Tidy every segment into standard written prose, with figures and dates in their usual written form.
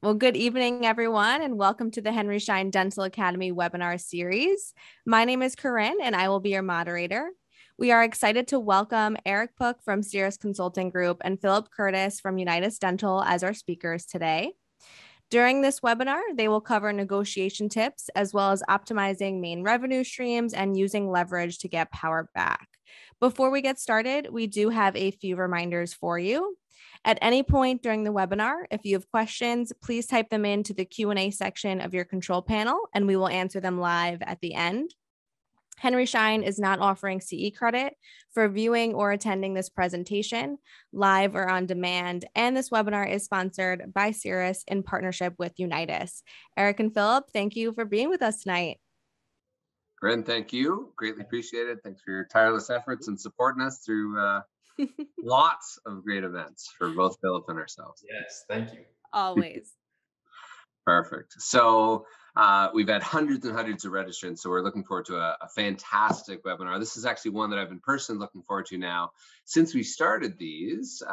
Well, good evening, everyone, and welcome to the Henry Schein Dental Academy webinar series. My name is Corinne, and I will be your moderator. We are excited to welcome Eric Pook from Cirrus Consulting Group and Phylip Curtis from Unitas Dental as our speakers today. During this webinar, they will cover negotiation tips, as well as optimizing main revenue streams and using leverage to get power back. Before we get started, we do have a few reminders for you. At any point during the webinar, if you have questions, please type them into the Q&A section of your control panel, and we will answer them live at the end. Henry Schein is not offering CE credit for viewing or attending this presentation, live or on demand, and this webinar is sponsored by Cirrus in partnership with Unitas. Eric and Phylip, thank you for being with us tonight. Corinne, thank you. Greatly appreciate it. Thanks for your tireless efforts and supporting us through lots of great events for both Phylip and ourselves. Yes, thank you. Always. Perfect. So we've had hundreds and hundreds of registrants, so we're looking forward to a fantastic webinar. This is actually one that I've been personally looking forward to now since we started these,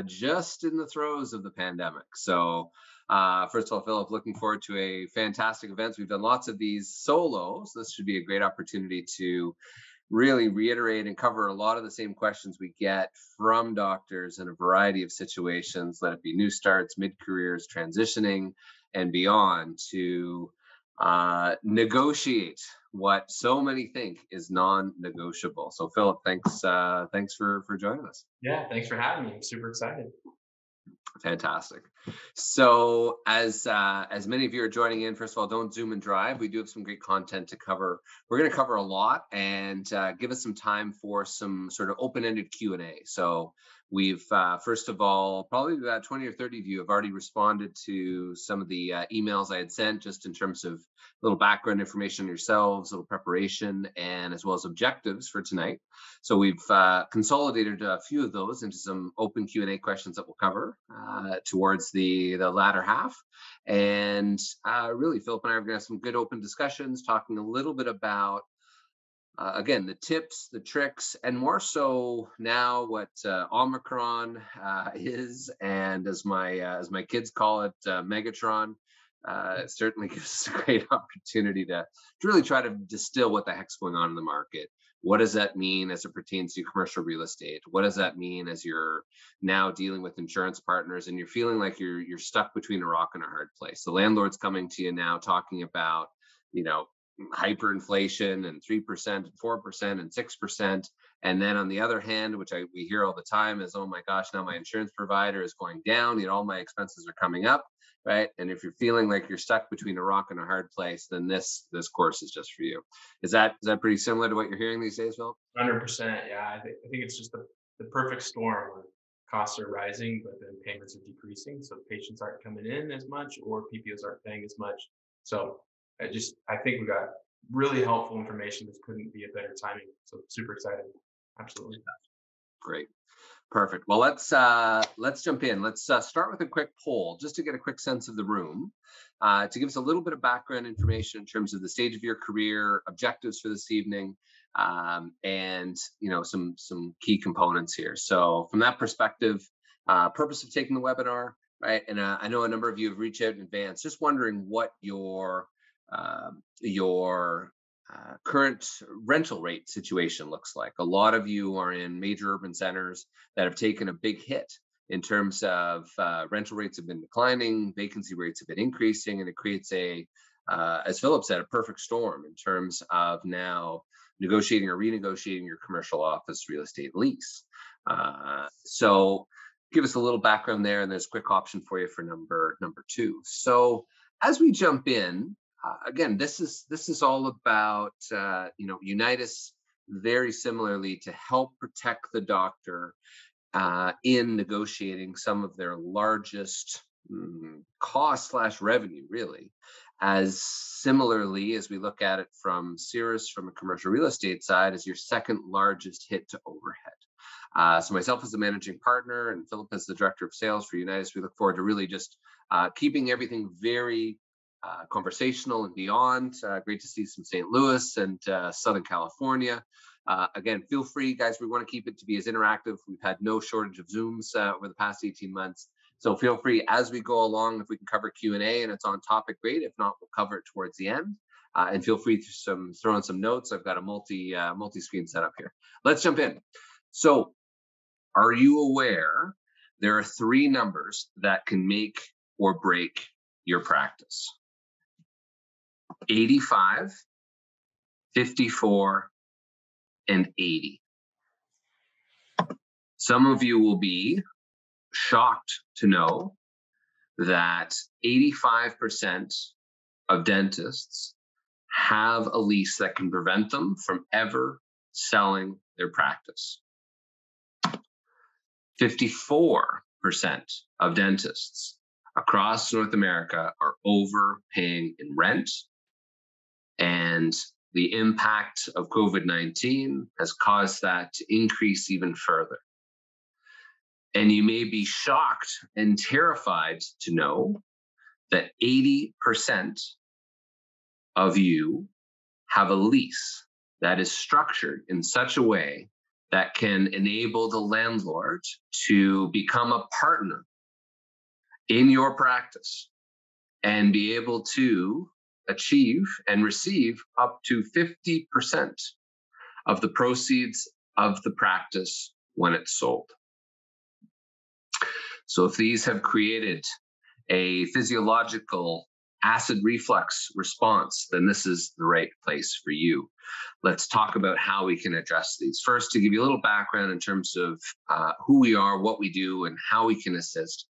just in the throes of the pandemic. So first of all, Phylip, looking forward to a fantastic event. We've done lots of these solo, so this should be a great opportunity to really reiterate and cover a lot of the same questions we get from doctors in a variety of situations, let it be new starts, mid-careers, transitioning, and beyond, to negotiate what so many think is non-negotiable. So Phylip, thanks for joining us. Yeah, thanks for having me. I'm super excited. Fantastic. So as many of you are joining in, first of all, don't zoom and drive. We do have some great content to cover. We're going to cover a lot and give us some time for some sort of open-ended Q&A. So we've, first of all, probably about 20 or 30 of you have already responded to some of the emails I had sent, just in terms of a little background information on yourselves, a little preparation, and as well as objectives for tonight. So we've consolidated a few of those into some open Q&A questions that we'll cover towards the latter half. And really, Phylip and I are going to have some good open discussions, talking a little bit about again, the tips, the tricks, and more so now what Omicron is, and as my kids call it, Megatron. It certainly gives us a great opportunity to really try to distill what the heck's going on in the market. What does that mean as it pertains to commercial real estate? What does that mean as you're now dealing with insurance partners and you're feeling like you're stuck between a rock and a hard place? The landlord's coming to you now talking about, hyperinflation and 3% and 4% and 6%. And then on the other hand, which we hear all the time, is, oh my gosh, now my insurance provider is going down, all my expenses are coming up, right? And if you're feeling like you're stuck between a rock and a hard place, then this course is just for you. Is that pretty similar to what you're hearing these days, Phil? 100%. Yeah, I think it's just the perfect storm where costs are rising, but then payments are decreasing. So patients aren't coming in as much, or PPOs aren't paying as much. So I think we got really helpful information. This couldn't be a better timing. So super excited. Absolutely. Great. Perfect. Well, let's jump in. Let's start with a quick poll, just to get a quick sense of the room, to give us a little bit of background information in terms of the stage of your career, objectives for this evening, and some key components here. So from that perspective, purpose of taking the webinar, right? And I know a number of you have reached out in advance, just wondering what your current rental rate situation looks like. A lot of you are in major urban centers that have taken a big hit in terms of rental rates have been declining, vacancy rates have been increasing, and it creates as Phylip said, a perfect storm in terms of now negotiating or renegotiating your commercial office real estate lease. So give us a little background there, and there's a quick option for you for number two. So as we jump in, again, this is all about Unitas, very similarly, to help protect the doctor in negotiating some of their largest cost/revenue, really, as similarly as we look at it from Cirrus, from a commercial real estate side, as your second largest hit to overhead. So myself as the managing partner and Phylip as the director of sales for Unitas, we look forward to really just keeping everything very conversational and beyond. Great to see some St. Louis and Southern California. Again, feel free, guys. We want to keep it to be as interactive. We've had no shortage of Zooms over the past 18 months. So feel free as we go along, if we can cover Q&A and it's on topic, great. If not, we'll cover it towards the end. And feel free to throw in some notes. I've got a multi-screen setup here. Let's jump in. So are you aware there are 3 numbers that can make or break your practice? 85, 54, and 80. Some of you will be shocked to know that 85% of dentists have a lease that can prevent them from ever selling their practice. 54% of dentists across North America are overpaying in rent, and the impact of COVID-19 has caused that to increase even further. And you may be shocked and terrified to know that 80% of you have a lease that is structured in such a way that can enable the landlord to become a partner in your practice and be able to achieve and receive up to 50% of the proceeds of the practice when it's sold. So if these have created a physiological acid reflux response, then this is the right place for you. Let's talk about how we can address these. First, to give you a little background in terms of who we are, what we do, and how we can assist.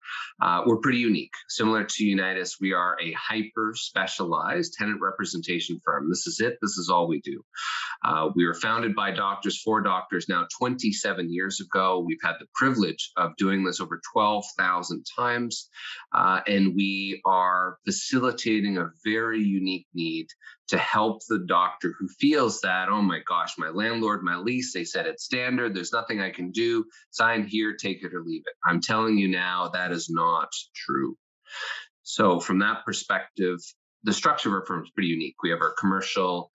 We're pretty unique. Similar to Unitas, we are a hyper-specialized tenant representation firm. This is it. This is all we do. We were founded by doctors for doctors now 27 years ago. We've had the privilege of doing this over 12,000 times, and we are facilitating a very unique need to help the doctor who feels that, oh my gosh, my landlord, my lease, they said it's standard, there's nothing I can do, sign here, take it or leave it. I'm telling you now, that is not true. So from that perspective, the structure of our firm is pretty unique. We have our commercial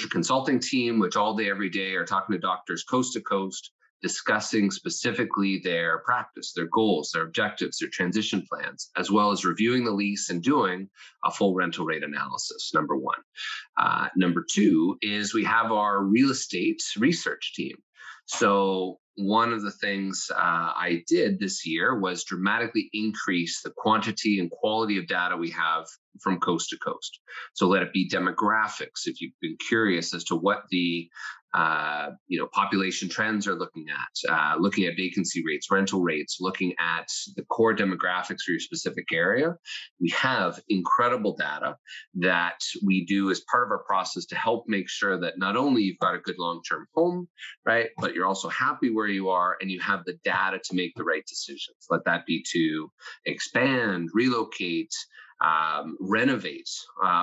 consulting team, which all day, every day are talking to doctors coast to coast, discussing specifically their practice, their goals, their objectives, their transition plans, as well as reviewing the lease and doing a full rental rate analysis, number one. Number two is we have our real estate research team. So one of the things I did this year was dramatically increase the quantity and quality of data we have from coast to coast. So let it be demographics, if you've been curious as to what the population trends are looking at vacancy rates, rental rates, looking at the core demographics for your specific area. We have incredible data that we do as part of our process to help make sure that not only you've got a good long-term home, right, but you're also happy where you are and you have the data to make the right decisions. Let that be to expand, relocate, renovate,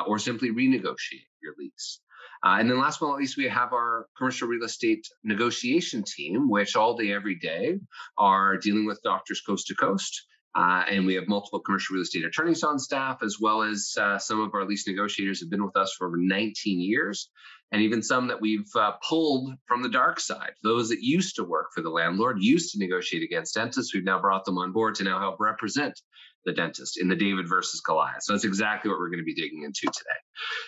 or simply renegotiate your lease. And then last but not least, we have our commercial real estate negotiation team, which all day, every day are dealing with doctors coast to coast. And we have multiple commercial real estate attorneys on staff, as well as some of our lease negotiators have been with us for over 19 years. And even some that we've pulled from the dark side. Those that used to work for the landlord, used to negotiate against dentists, we've now brought them on board to now help represent the dentist in the David versus Goliath. So that's exactly what we're going to be digging into today.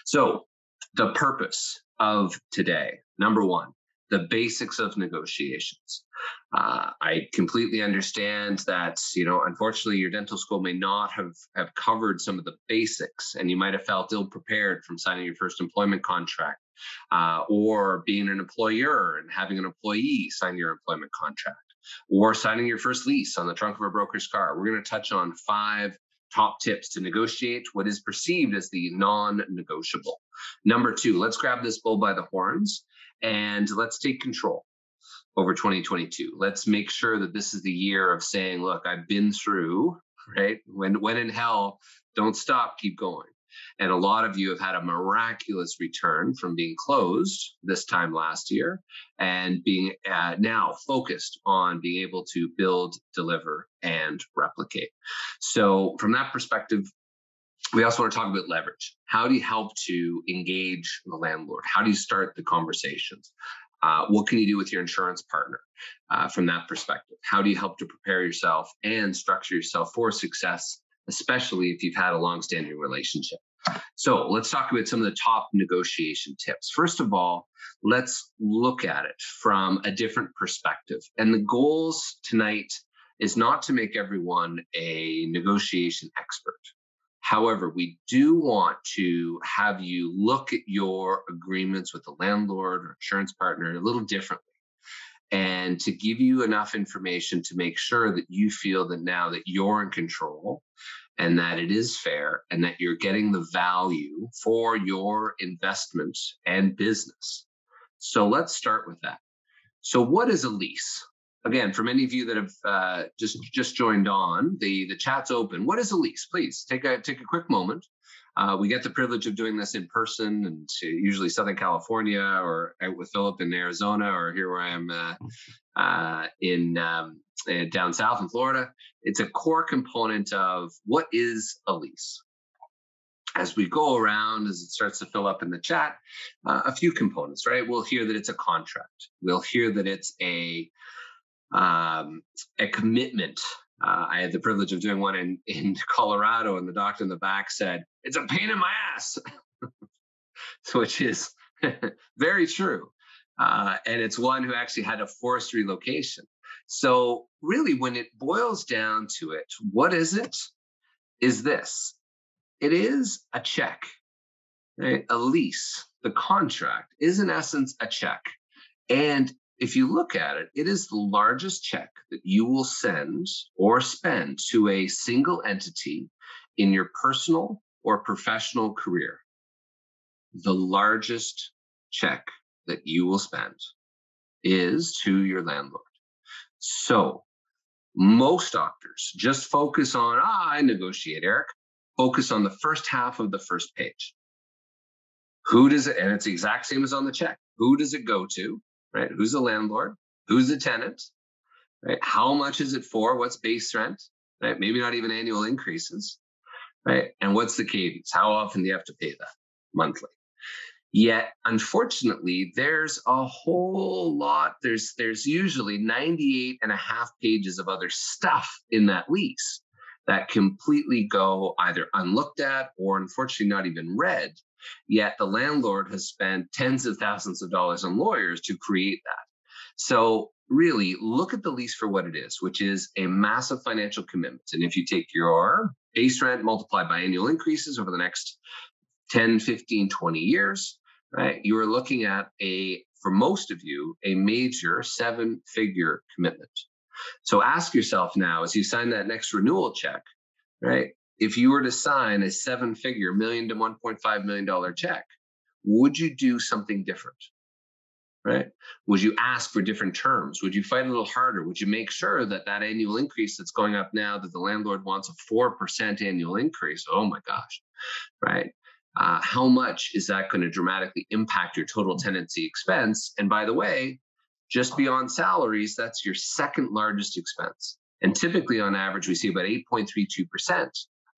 So the purpose of today, number one, the basics of negotiations. I completely understand that, unfortunately, your dental school may not have covered some of the basics, and you might have felt ill-prepared from signing your first employment contract, or being an employer and having an employee sign your employment contract, or signing your first lease on the trunk of a broker's car. We're going to touch on 5 top tips to negotiate what is perceived as the non-negotiable. Number 2, let's grab this bull by the horns and let's take control over 2022. Let's make sure that this is the year of saying, look, I've been through, right? When in hell, don't stop, keep going. And a lot of you have had a miraculous return from being closed this time last year and being now focused on being able to build, deliver, and replicate. So from that perspective, we also want to talk about leverage. How do you help to engage the landlord? How do you start the conversations? What can you do with your insurance partner from that perspective? How do you help to prepare yourself and structure yourself for success, especially if you've had a long-standing relationship? So let's talk about some of the top negotiation tips. First of all, let's look at it from a different perspective. And the goals tonight is not to make everyone a negotiation expert. However, we do want to have you look at your agreements with the landlord or insurance partner a little differently, and to give you enough information to make sure that you feel that now that you're in control and that it is fair and that you're getting the value for your investment and business. So let's start with that. So what is a lease? Again, for many of you that have just joined on, the chat's open. What is a lease? Please take a quick moment. We get the privilege of doing this in person, and usually Southern California, or out with Phylip in Arizona, or here where I am in down south in Florida. It's a core component of what is a lease. As we go around, as it starts to fill up in the chat, a few components, right? We'll hear that it's a contract. We'll hear that it's a commitment. I had the privilege of doing one in Colorado, and the doctor in the back said, "It's a pain in my ass," which is very true. And it's one who actually had a forced relocation. So really, when it boils down to it, what is it? Is this. It is a check, right? A lease. The contract is in essence a check. And if you look at it, it is the largest check that you will send or spend to a single entity in your personal or professional career. The largest check that you will spend is to your landlord. So most doctors just focus on, I negotiate, Eric. Focus on the first half of the first page. Who does it, and it's the exact same as on the check. Who does it go to? Right? Who's the landlord? Who's the tenant? Right? How much is it for? What's base rent? Right? Maybe not even annual increases. Right? And what's the cadence? How often do you have to pay that? Monthly. Yet, unfortunately, there's a whole lot. There's usually 98 and a half pages of other stuff in that lease that completely go either unlooked at or unfortunately not even read. Yet the landlord has spent tens of thousands of dollars on lawyers to create that. So really look at the lease for what it is, which is a massive financial commitment. And if you take your base rent multiplied by annual increases over the next 10, 15, 20 years, right, you are looking at for most of you, a major 7-figure commitment. So ask yourself now, as you sign that next renewal check, right? If you were to sign a 7-figure $1 million to $1.5 million check, would you do something different? Right? Would you ask for different terms? Would you fight a little harder? Would you make sure that that annual increase that's going up now, that the landlord wants a 4% annual increase? Oh my gosh, right? How much is that going to dramatically impact your total tenancy expense? And by the way, just beyond salaries, that's your second largest expense. And typically on average, we see about 8.32%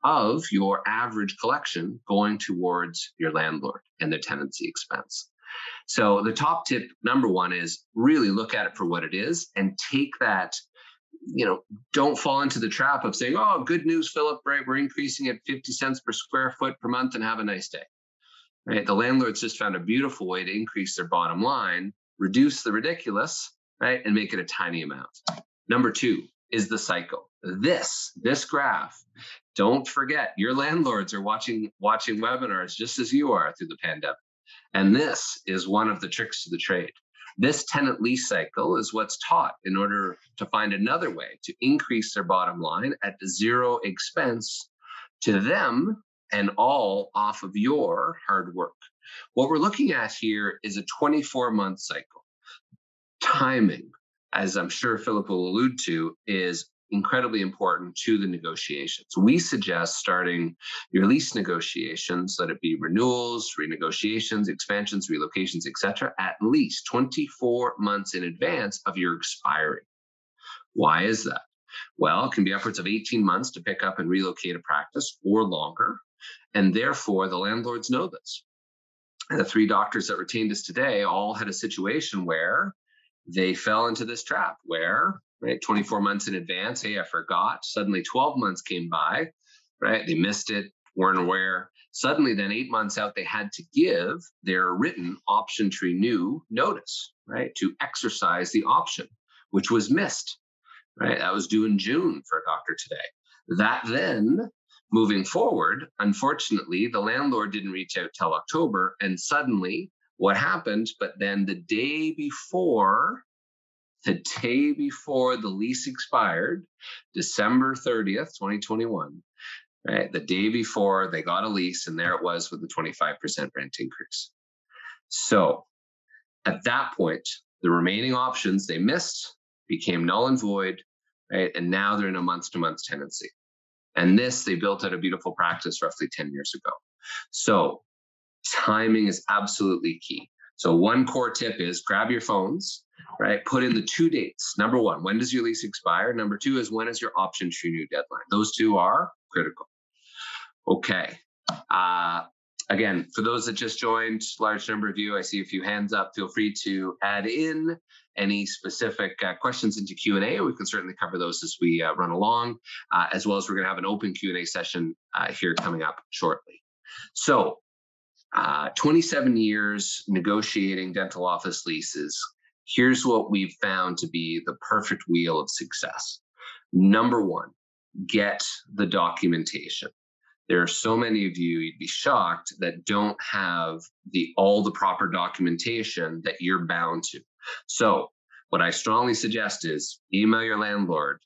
of your average collection going towards your landlord and their tenancy expense. So the top tip, number one, is really look at it for what it is and take that, don't fall into the trap of saying, oh, good news, Phylip, right? We're increasing it 50 cents per square foot per month and have a nice day, right? The landlord's just found a beautiful way to increase their bottom line, reduce the ridiculous, right? And make it a tiny amount. Number two is the cycle. This graph, don't forget, your landlords are watching webinars just as you are through the pandemic. And this is one of the tricks to the trade. This tenant lease cycle is what's taught in order to find another way to increase their bottom line at zero expense to them and all off of your hard work. What we're looking at here is a 24-month cycle. Timing, as I'm sure Phylip will allude to, is incredibly important to the negotiations. We suggest starting your lease negotiations, let it be renewals, renegotiations, expansions, relocations, etc., at least 24 months in advance of your expiry. Why is that? Well, it can be upwards of 18 months to pick up and relocate a practice or longer, and therefore the landlords know this. And the 3 doctors that retained us today all had a situation where they fell into this trap where, right, 24 months in advance, hey, I forgot. Suddenly 12 months came by, right? They missed it, weren't aware. Suddenly then 8 months out, they had to give their written option to renew notice, right? To exercise the option, which was missed, right? That was due in June for a doctor today. That then, moving forward, unfortunately, the landlord didn't reach out till October, and suddenly what happened? But then the day before the lease expired, December 30th, 2021, right? The day before they got a lease, and there it was with the 25% rent increase. So at that point, the remaining options they missed became null and void, right? And now they're in a month-to-month tenancy. And this, they built out a beautiful practice roughly 10 years ago. So timing is absolutely key. So one core tip is grab your phones, right? Put in the 2 dates. Number 1, when does your lease expire? Number 2 is when is your option to renew deadline? Those 2 are critical. Okay. Again, for those that just joined, large number of you, I see a few hands up. Feel free to add in any specific questions into Q&A. We can certainly cover those as we run along, as well as we're going to have an open Q&A session here coming up shortly. So 27 years negotiating dental office leases. Here's what we've found to be the perfect wheel of success. Number 1, get the documentation. There are so many of you, you'd be shocked, that don't have all the proper documentation that you're bound to. So what I strongly suggest is email your landlord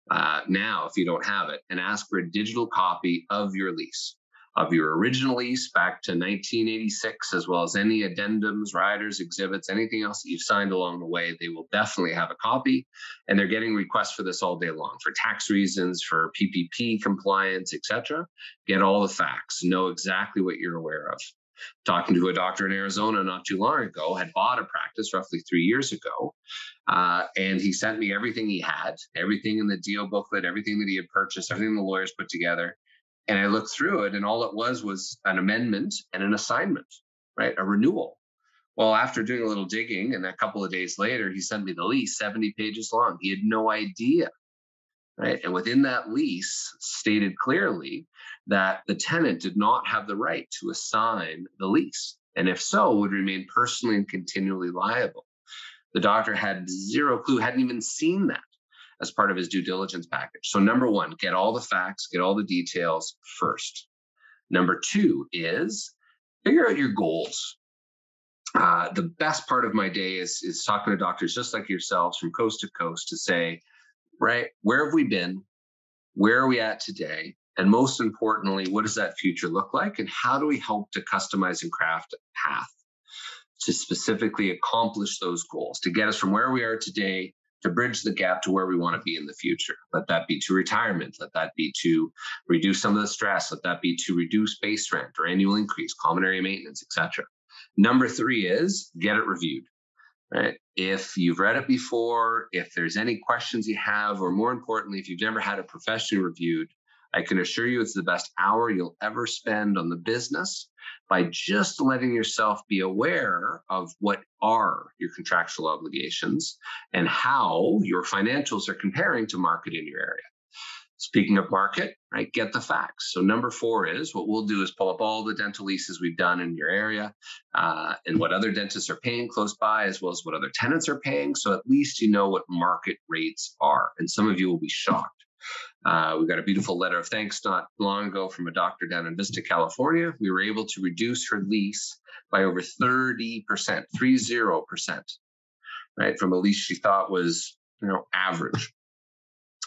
now, if you don't have it, and ask for a digital copy of your lease, of your original lease back to 1986, as well as any addendums, riders, exhibits, anything else that you've signed along the way. They will definitely have a copy, and they're getting requests for this all day long for tax reasons, for PPP compliance, etc. Get all the facts, know exactly what you're aware of. Talking to a doctor in Arizona not too long ago, had bought a practice roughly 3 years ago, and he sent me everything he had, everything in the deal booklet, everything that he had purchased, everything the lawyers put together. And I looked through it, and all it was an amendment and an assignment, right? A renewal. Well, after doing a little digging, and a couple of days later, he sent me the lease, 70 pages long. He had no idea, right? And within that lease stated clearly that the tenant did not have the right to assign the lease, and if so, would remain personally and continually liable. The doctor had zero clue, hadn't even seen that as part of his due diligence package. So number 1, get all the facts, get all the details first. Number 2 is figure out your goals. The best part of my day is talking to doctors just like yourselves from coast to coast to say, right, where have we been? Where are we at today? And most importantly, what does that future look like? And how do we help to customize and craft a path to specifically accomplish those goals, to get us from where we are today to bridge the gap to where we want to be in the future? Let that be to retirement. Let that be to reduce some of the stress. Let that be to reduce base rent or annual increase, common area maintenance, etc. Number 3 is get it reviewed, right? If you've read it before, if there's any questions you have, or more importantly, if you've never had it professionally reviewed, I can assure you it's the best hour you'll ever spend on the business by just letting yourself be aware of what are your contractual obligations and how your financials are comparing to market in your area. Speaking of market, right, get the facts. So number 4 is what we'll do is pull up all the dental leases we've done in your area and what other dentists are paying close by, as well as what other tenants are paying. So at least you know what market rates are. And some of you will be shocked. We got a beautiful letter of thanks not long ago from a doctor down in Vista, California. We were able to reduce her lease by over 30%, 30%, right? From a lease she thought was, average.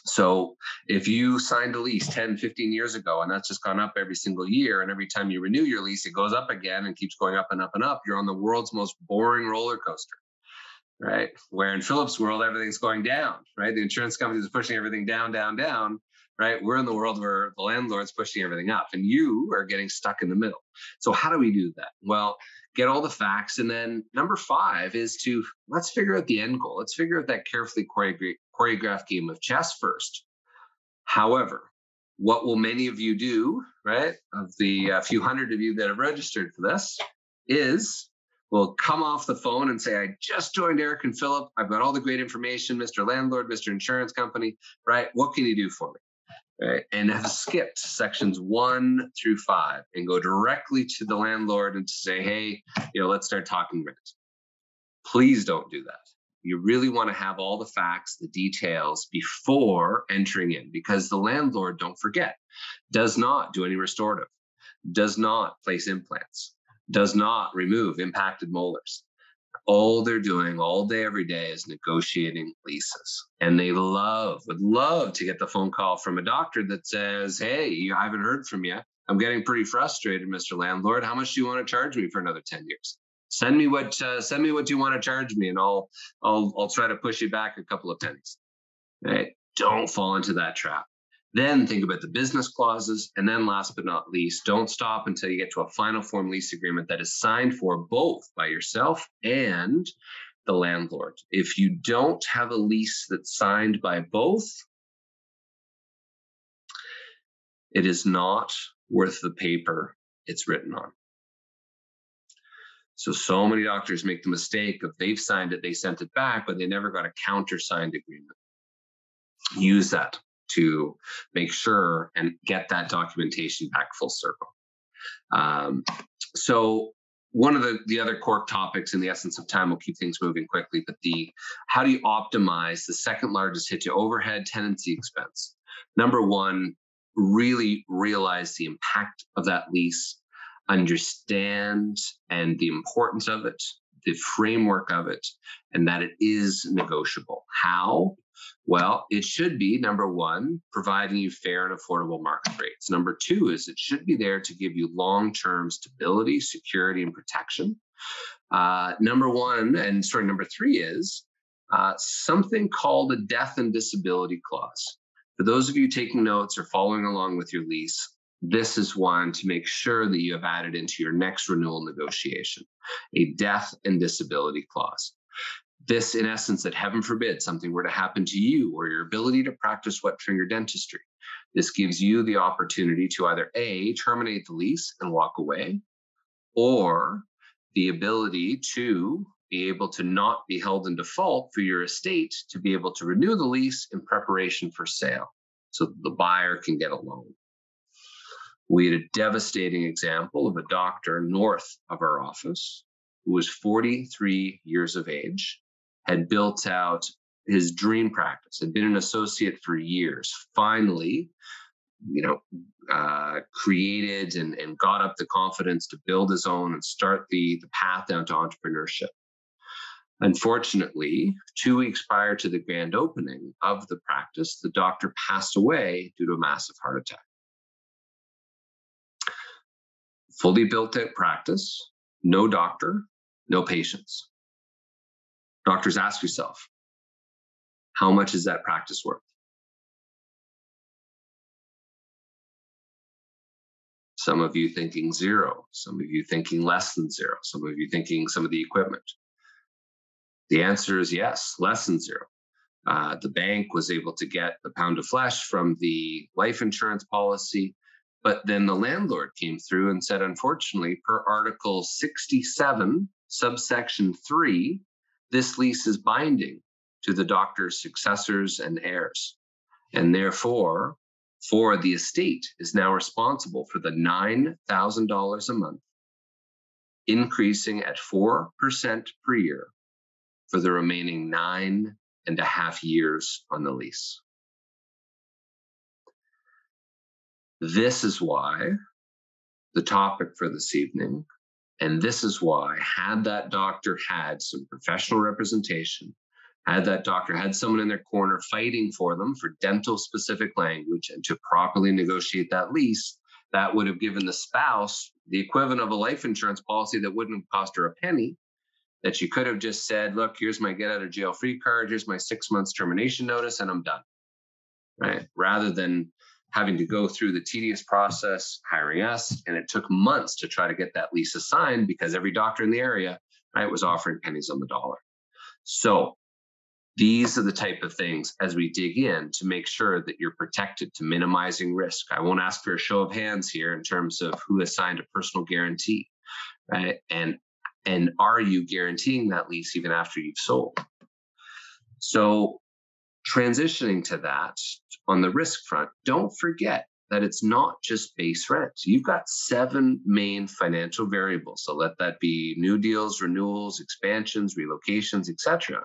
So if you signed a lease 10, 15 years ago, and that's just gone up every single year, and every time you renew your lease, it goes up again and keeps going up and up and up, you're on the world's most boring roller coaster, right? Where in Philip's world, everything's going down, right? The insurance companies are pushing everything down, down, down, right? We're in the world where the landlord's pushing everything up, and you are getting stuck in the middle. So how do we do that? Well, get all the facts. And then number 5 is to let's figure out the end goal. Let's figure out that carefully choreographed game of chess first. However, what will many of you do, right? Of the few hundred of you that have registered for this, is will come off the phone and say, I just joined Eric and Phylip. I've got all the great information, Mr. Landlord, Mr. Insurance Company, right? What can you do for me? Right? And have skipped sections 1 through 5 and go directly to the landlord and say, hey, let's start talking rent. Please don't do that. You really want to have all the facts, the details before entering in, because the landlord, don't forget, does not do any restorative, does not place implants, does not remove impacted molars. All they're doing all day, every day is negotiating leases. And they would love to get the phone call from a doctor that says, hey, I haven't heard from you. I'm getting pretty frustrated, Mr. Landlord. How much do you want to charge me for another 10 years? Send me what you want to charge me, and I'll try to push you back a couple of pennies. Right? Don't fall into that trap. Then think about the business clauses. And then last but not least, don't stop until you get to a final form lease agreement that is signed for both by yourself and the landlord. If you don't have a lease that's signed by both, it is worth the paper it's written on. So many doctors make the mistake of they've signed it, they sent it back, but they never got a countersigned agreement. Use that to make sure and get that documentation back full circle. So one of the other core topics, in the essence of time, we'll keep things moving quickly, but how do you optimize the second largest hit to overhead tenancy expense? Number one, really realize the impact of that lease, understand and the importance of it, the framework of it, and that it is negotiable. How? Well, it should be, number one, providing you fair and affordable market rates. Number two is it should be there to give you long-term stability, security, and protection. Number three is something called a death and disability clause. For those of you taking notes or following along with your lease, this is one to make sure that you have added into your next renewal negotiation, a death and disability clause. This, in essence, that heaven forbid something were to happen to you or your ability to practice wet finger dentistry. This gives you the opportunity to either A, terminate the lease and walk away, or the ability to be able to not be held in default for your estate to be able to renew the lease in preparation for sale so that the buyer can get a loan. We had a devastating example of a doctor north of our office who was 43 years of age, had built out his dream practice, had been an associate for years, finally, created and got up the confidence to build his own and start the path down to entrepreneurship. Unfortunately, 2 weeks prior to the grand opening of the practice, the doctor passed away due to a massive heart attack. Fully built out practice, no doctor, no patients. Doctors, ask yourself, how much is that practice worth? Some of you thinking zero, some of you thinking less than zero, some of you thinking some of the equipment. The answer is yes, less than zero. The bank was able to get the pound of flesh from the life insurance policy, but then the landlord came through and said, unfortunately, per Article 67, subsection 3, this lease is binding to the doctor's successors and heirs. And therefore, the estate is now responsible for the $9,000 a month, increasing at 4% per year for the remaining 9.5 years on the lease. This is why the topic for this evening, and this is why, had that doctor had some professional representation, had that doctor had someone in their corner fighting for them for dental specific language and to properly negotiate that lease, that would have given the spouse the equivalent of a life insurance policy that wouldn't have cost her a penny, that she could have just said, look, here's my get out of jail free card, here's my 6 months termination notice, and I'm done, right? Rather than having to go through the tedious process, hiring us, and it took months to try to get that lease assigned because every doctor in the area, right, was offering pennies on the dollar. So these are the type of things as we dig in to make sure that you're protected, to minimizing risk. I won't ask for a show of hands here in terms of who has signed a personal guarantee, right? And are you guaranteeing that lease even after you've sold? So transitioning to that on the risk front, don't forget that it's not just base rent. You've got 7 main financial variables. So let that be new deals, renewals, expansions, relocations, etc.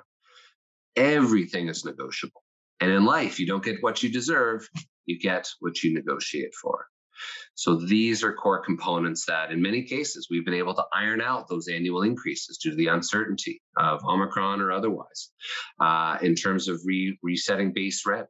Everything is negotiable. And in life, you don't get what you deserve, you get what you negotiate for. So these are core components that in many cases, we've been able to iron out those annual increases due to the uncertainty of Omicron or otherwise, in terms of resetting base rent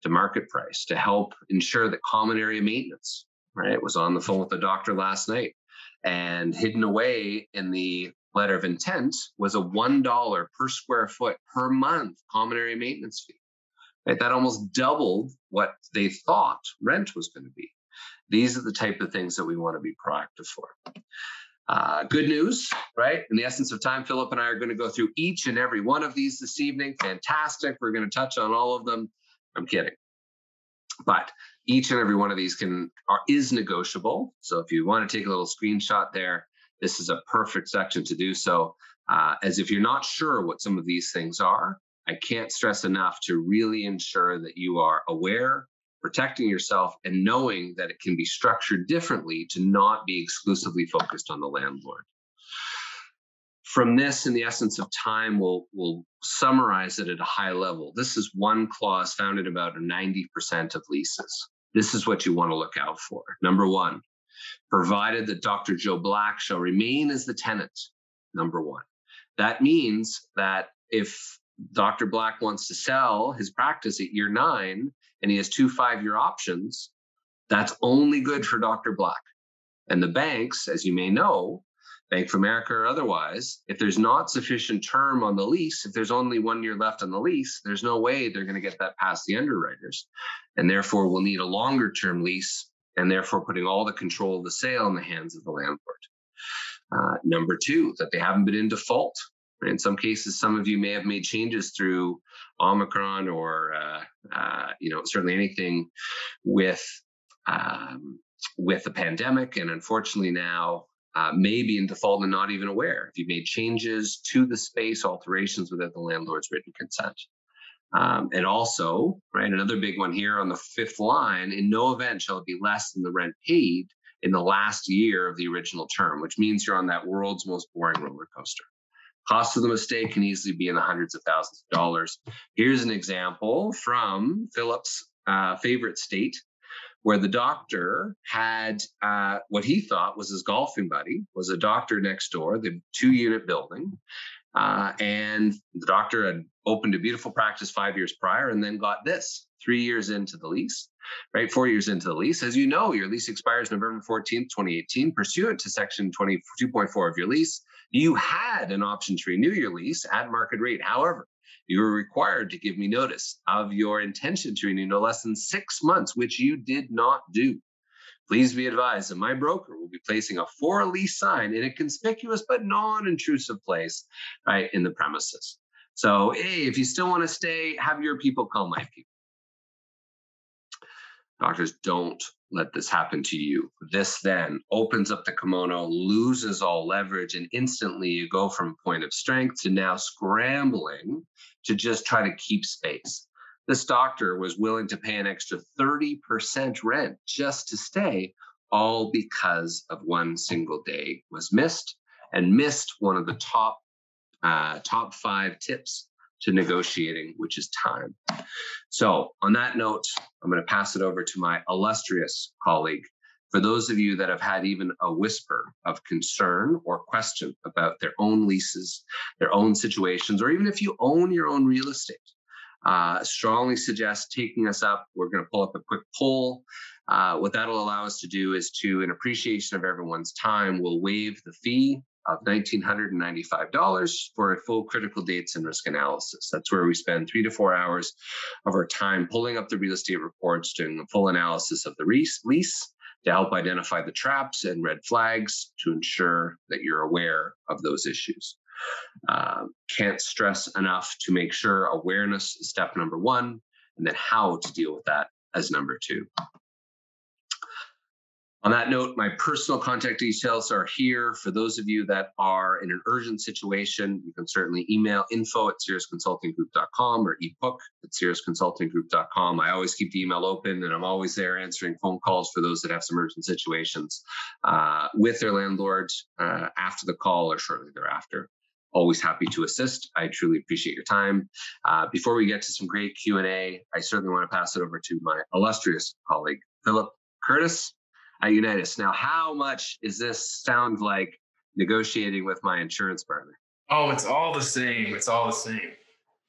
to market price to help ensure that common area maintenance, right? Was on the phone with the doctor last night, and hidden away in the letter of intent was a $1 per square foot per month common area maintenance fee. Right? That almost doubled what they thought rent was going to be. These are the type of things that we want to be proactive for. Good news, right? In the essence of time, Philip and I are going to go through each and every one of these this evening. Fantastic. We're going to touch on all of them. I'm kidding. But each and every one of these is negotiable. So if you want to take a little screenshot there, this is a perfect section to do so. As if you're not sure what some of these things are, I can't stress enough to really ensure that you are aware, protecting yourself, and knowing that it can be structured differently to not be exclusively focused on the landlord. From this, in the essence of time, we'll summarize it at a high level. This is one clause found in about 90% of leases. This is what you want to look out for. Number 1, provided that Dr. Joe Black shall remain as the tenant. Number 1. That means that if Dr. Black wants to sell his practice at year 9 and he has 2 5-year options, that's only good for Dr. Black. And the banks, as you may know, Bank of America or otherwise, if there's not sufficient term on the lease, if there's only 1 year left on the lease, there's no way they're going to get that past the underwriters. And therefore, we'll need a longer term lease, and therefore putting all the control of the sale in the hands of the landlord. Number 2, that they haven't been in default. In some cases, some of you may have made changes through Omicron or, certainly anything with the pandemic. And unfortunately now may be in default and not even aware. If you've made changes to the space, alterations without the landlord's written consent. And also, right, another big one here on the 5th line, in no event shall it be less than the rent paid in the last year of the original term, which means you're on that world's most boring roller coaster. Cost of the mistake can easily be in the hundreds of thousands of dollars. Here's an example from Philip's favorite state, where the doctor had what he thought was his golfing buddy, was a doctor next door, the 2-unit building. And the doctor had opened a beautiful practice 5 years prior and then got this 3 years into the lease, right? 4 years into the lease. As you know, your lease expires November 14th, 2018. Pursuant to section 22.4 of your lease, you had an option to renew your lease at market rate. However, you were required to give me notice of your intention to renew no less than 6 months, which you did not do. Please be advised that my broker will be placing a for lease sign in a conspicuous but non-intrusive place, right, in the premises. So, hey, if you still want to stay, have your people call my people. Doctors, don't let this happen to you. This then opens up the kimono, loses all leverage, and instantly you go from a point of strength to now scrambling to just try to keep space. This doctor was willing to pay an extra 30% rent just to stay, all because of one single day was missed, and missed one of the top 5 tips to negotiating, which is time. So on that note, I'm going to pass it over to my illustrious colleague. For those of you that have had even a whisper of concern or question about their own leases, their own situations, or even if you own your own real estate, strongly suggest taking us up. We're going to pull up a quick poll. What that'll allow us to do is to, in appreciation of everyone's time, we'll waive the fee of $1,995 for a full critical dates and risk analysis. That's where we spend 3 to 4 hours of our time pulling up the real estate reports, doing a full analysis of the lease to help identify the traps and red flags to ensure that you're aware of those issues. Can't stress enough to make sure awareness is step number 1, and then how to deal with that as number 2. On that note, my personal contact details are here. For those of you that are in an urgent situation, you can certainly email info@cirrusconsultinggroup.com or epook@cirrusconsultinggroup.com. I always keep the email open, and I'm always there answering phone calls for those that have some urgent situations with their landlord after the call or shortly thereafter. Always happy to assist. I truly appreciate your time. Before we get to some great Q&A, I certainly want to pass it over to my illustrious colleague, Phylip Curtis at Unitas. Now, how much is this sound like negotiating with my insurance partner? Oh, it's all the same. It's all the same.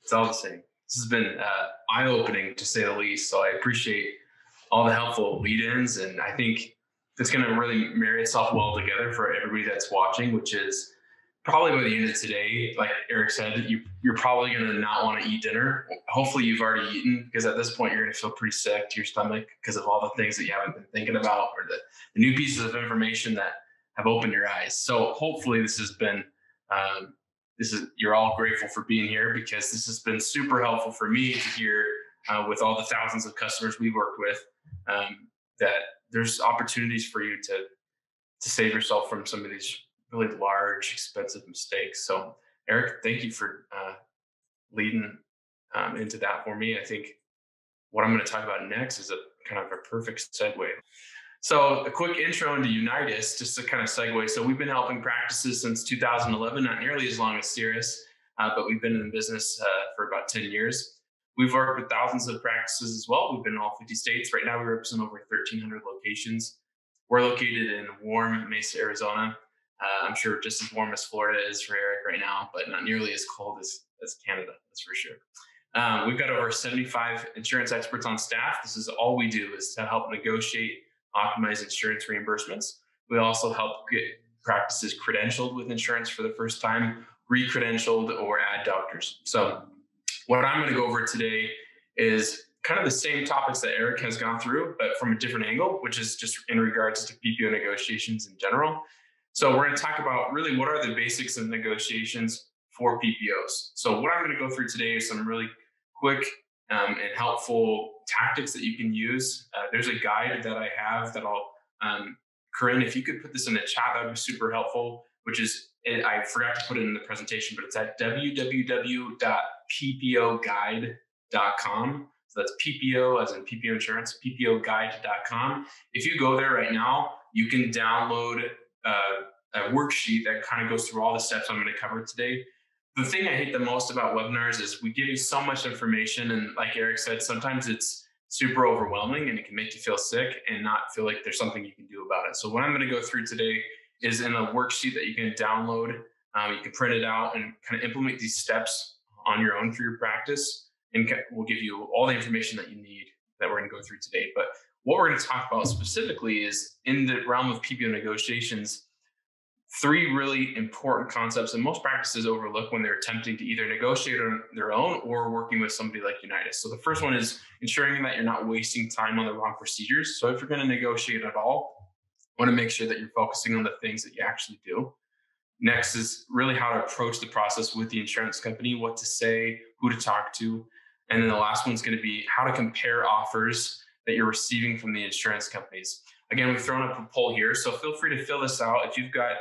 It's all the same. This has been eye-opening, to say the least. So I appreciate all the helpful lead-ins, and I think it's going to really marry itself well together for everybody that's watching, which is probably by the end of today, like Eric said, you're probably going to not want to eat dinner. Hopefully you've already eaten, because at this point you're going to feel pretty sick to your stomach because of all the things that you haven't been thinking about, or the new pieces of information that have opened your eyes. So hopefully this has been, you're all grateful for being here, because this has been super helpful for me to hear with all the thousands of customers we've worked with, that there's opportunities for you to save yourself from some of these really large, expensive mistakes. So, Eric, thank you for leading into that for me. I think what I'm going to talk about next is a kind of a perfect segue. So, a quick intro into Unitas, just to kind of segue. So, we've been helping practices since 2011, not nearly as long as Cirrus, but we've been in the business for about 10 years. We've worked with thousands of practices as well. We've been in all 50 states. Right now, we represent over 1,300 locations. We're located in warm Mesa, Arizona. I'm sure just as warm as Florida is for Eric right now, but not nearly as cold as Canada, that's for sure. We've got over 75 insurance experts on staff. This is all we do, is to help negotiate, optimize insurance reimbursements. We also help get practices credentialed with insurance for the first time, re-credentialed, or add doctors. So what I'm going to go over today is kind of the same topics that Eric has gone through, but from a different angle, which is just in regards to PPO negotiations in general. So we're going to talk about really what are the basics of negotiations for PPOs. So what I'm going to go through today is some really quick and helpful tactics that you can use. There's a guide that I have that I'll, Corinne, if you could put this in the chat, that would be super helpful, which is, I forgot to put it in the presentation, but it's at www.ppoguide.com. So that's PPO as in PPO insurance, ppoguide.com. If you go there right now, you can download a worksheet that kind of goes through all the steps I'm going to cover today. The thing I hate the most about webinars is we give you so much information, and like Eric said, sometimes it's super overwhelming and it can make you feel sick and not feel like there's something you can do about it. So what I'm going to go through today is in a worksheet that you can download. You can print it out and kind of implement these steps on your own for your practice, and we'll give you all the information that you need that we're going to go through today. But what we're going to talk about specifically is, in the realm of PPO negotiations, 3 really important concepts that most practices overlook when they're attempting to either negotiate on their own or working with somebody like Unitas. So the first one is ensuring that you're not wasting time on the wrong procedures. So if you're going to negotiate at all, you want to make sure that you're focusing on the things that you actually do. Next is really how to approach the process with the insurance company, what to say, who to talk to. And then the last one's going to be how to compare offers that you're receiving from the insurance companies. Again, we've thrown up a poll here, so feel free to fill this out. If you've got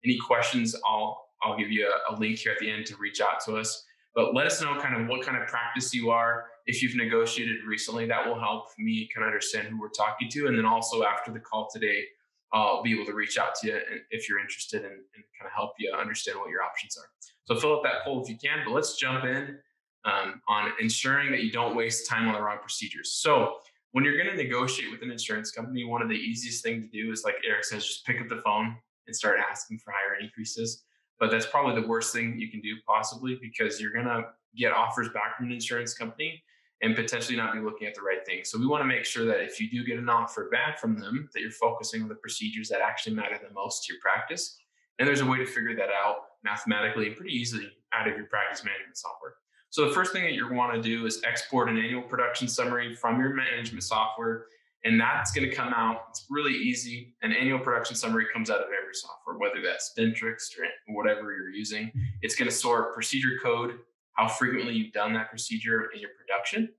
any questions, I'll give you a link here at the end to reach out to us. But let us know kind of what kind of practice you are. If you've negotiated recently, that will help me kind of understand who we're talking to. And then also after the call today, I'll be able to reach out to you if you're interested and kind of help you understand what your options are. So fill out that poll if you can, but let's jump in on ensuring that you don't waste time on the wrong procedures. So when you're going to negotiate with an insurance company, one of the easiest things to do is, like Eric says, just pick up the phone and start asking for higher increases. But that's probably the worst thing you can do possibly, because you're going to get offers back from an insurance company and potentially not be looking at the right thing. So we want to make sure that if you do get an offer back from them, that you're focusing on the procedures that actually matter the most to your practice. And there's a way to figure that out mathematically and pretty easily out of your practice management software. So the first thing that you want to do is export an annual production summary from your management software, and that's going to come out. It's really easy. An annual production summary comes out of every software, whether that's Dentrix or whatever you're using. It's going to sort procedure code, how frequently you've done that procedure in your production.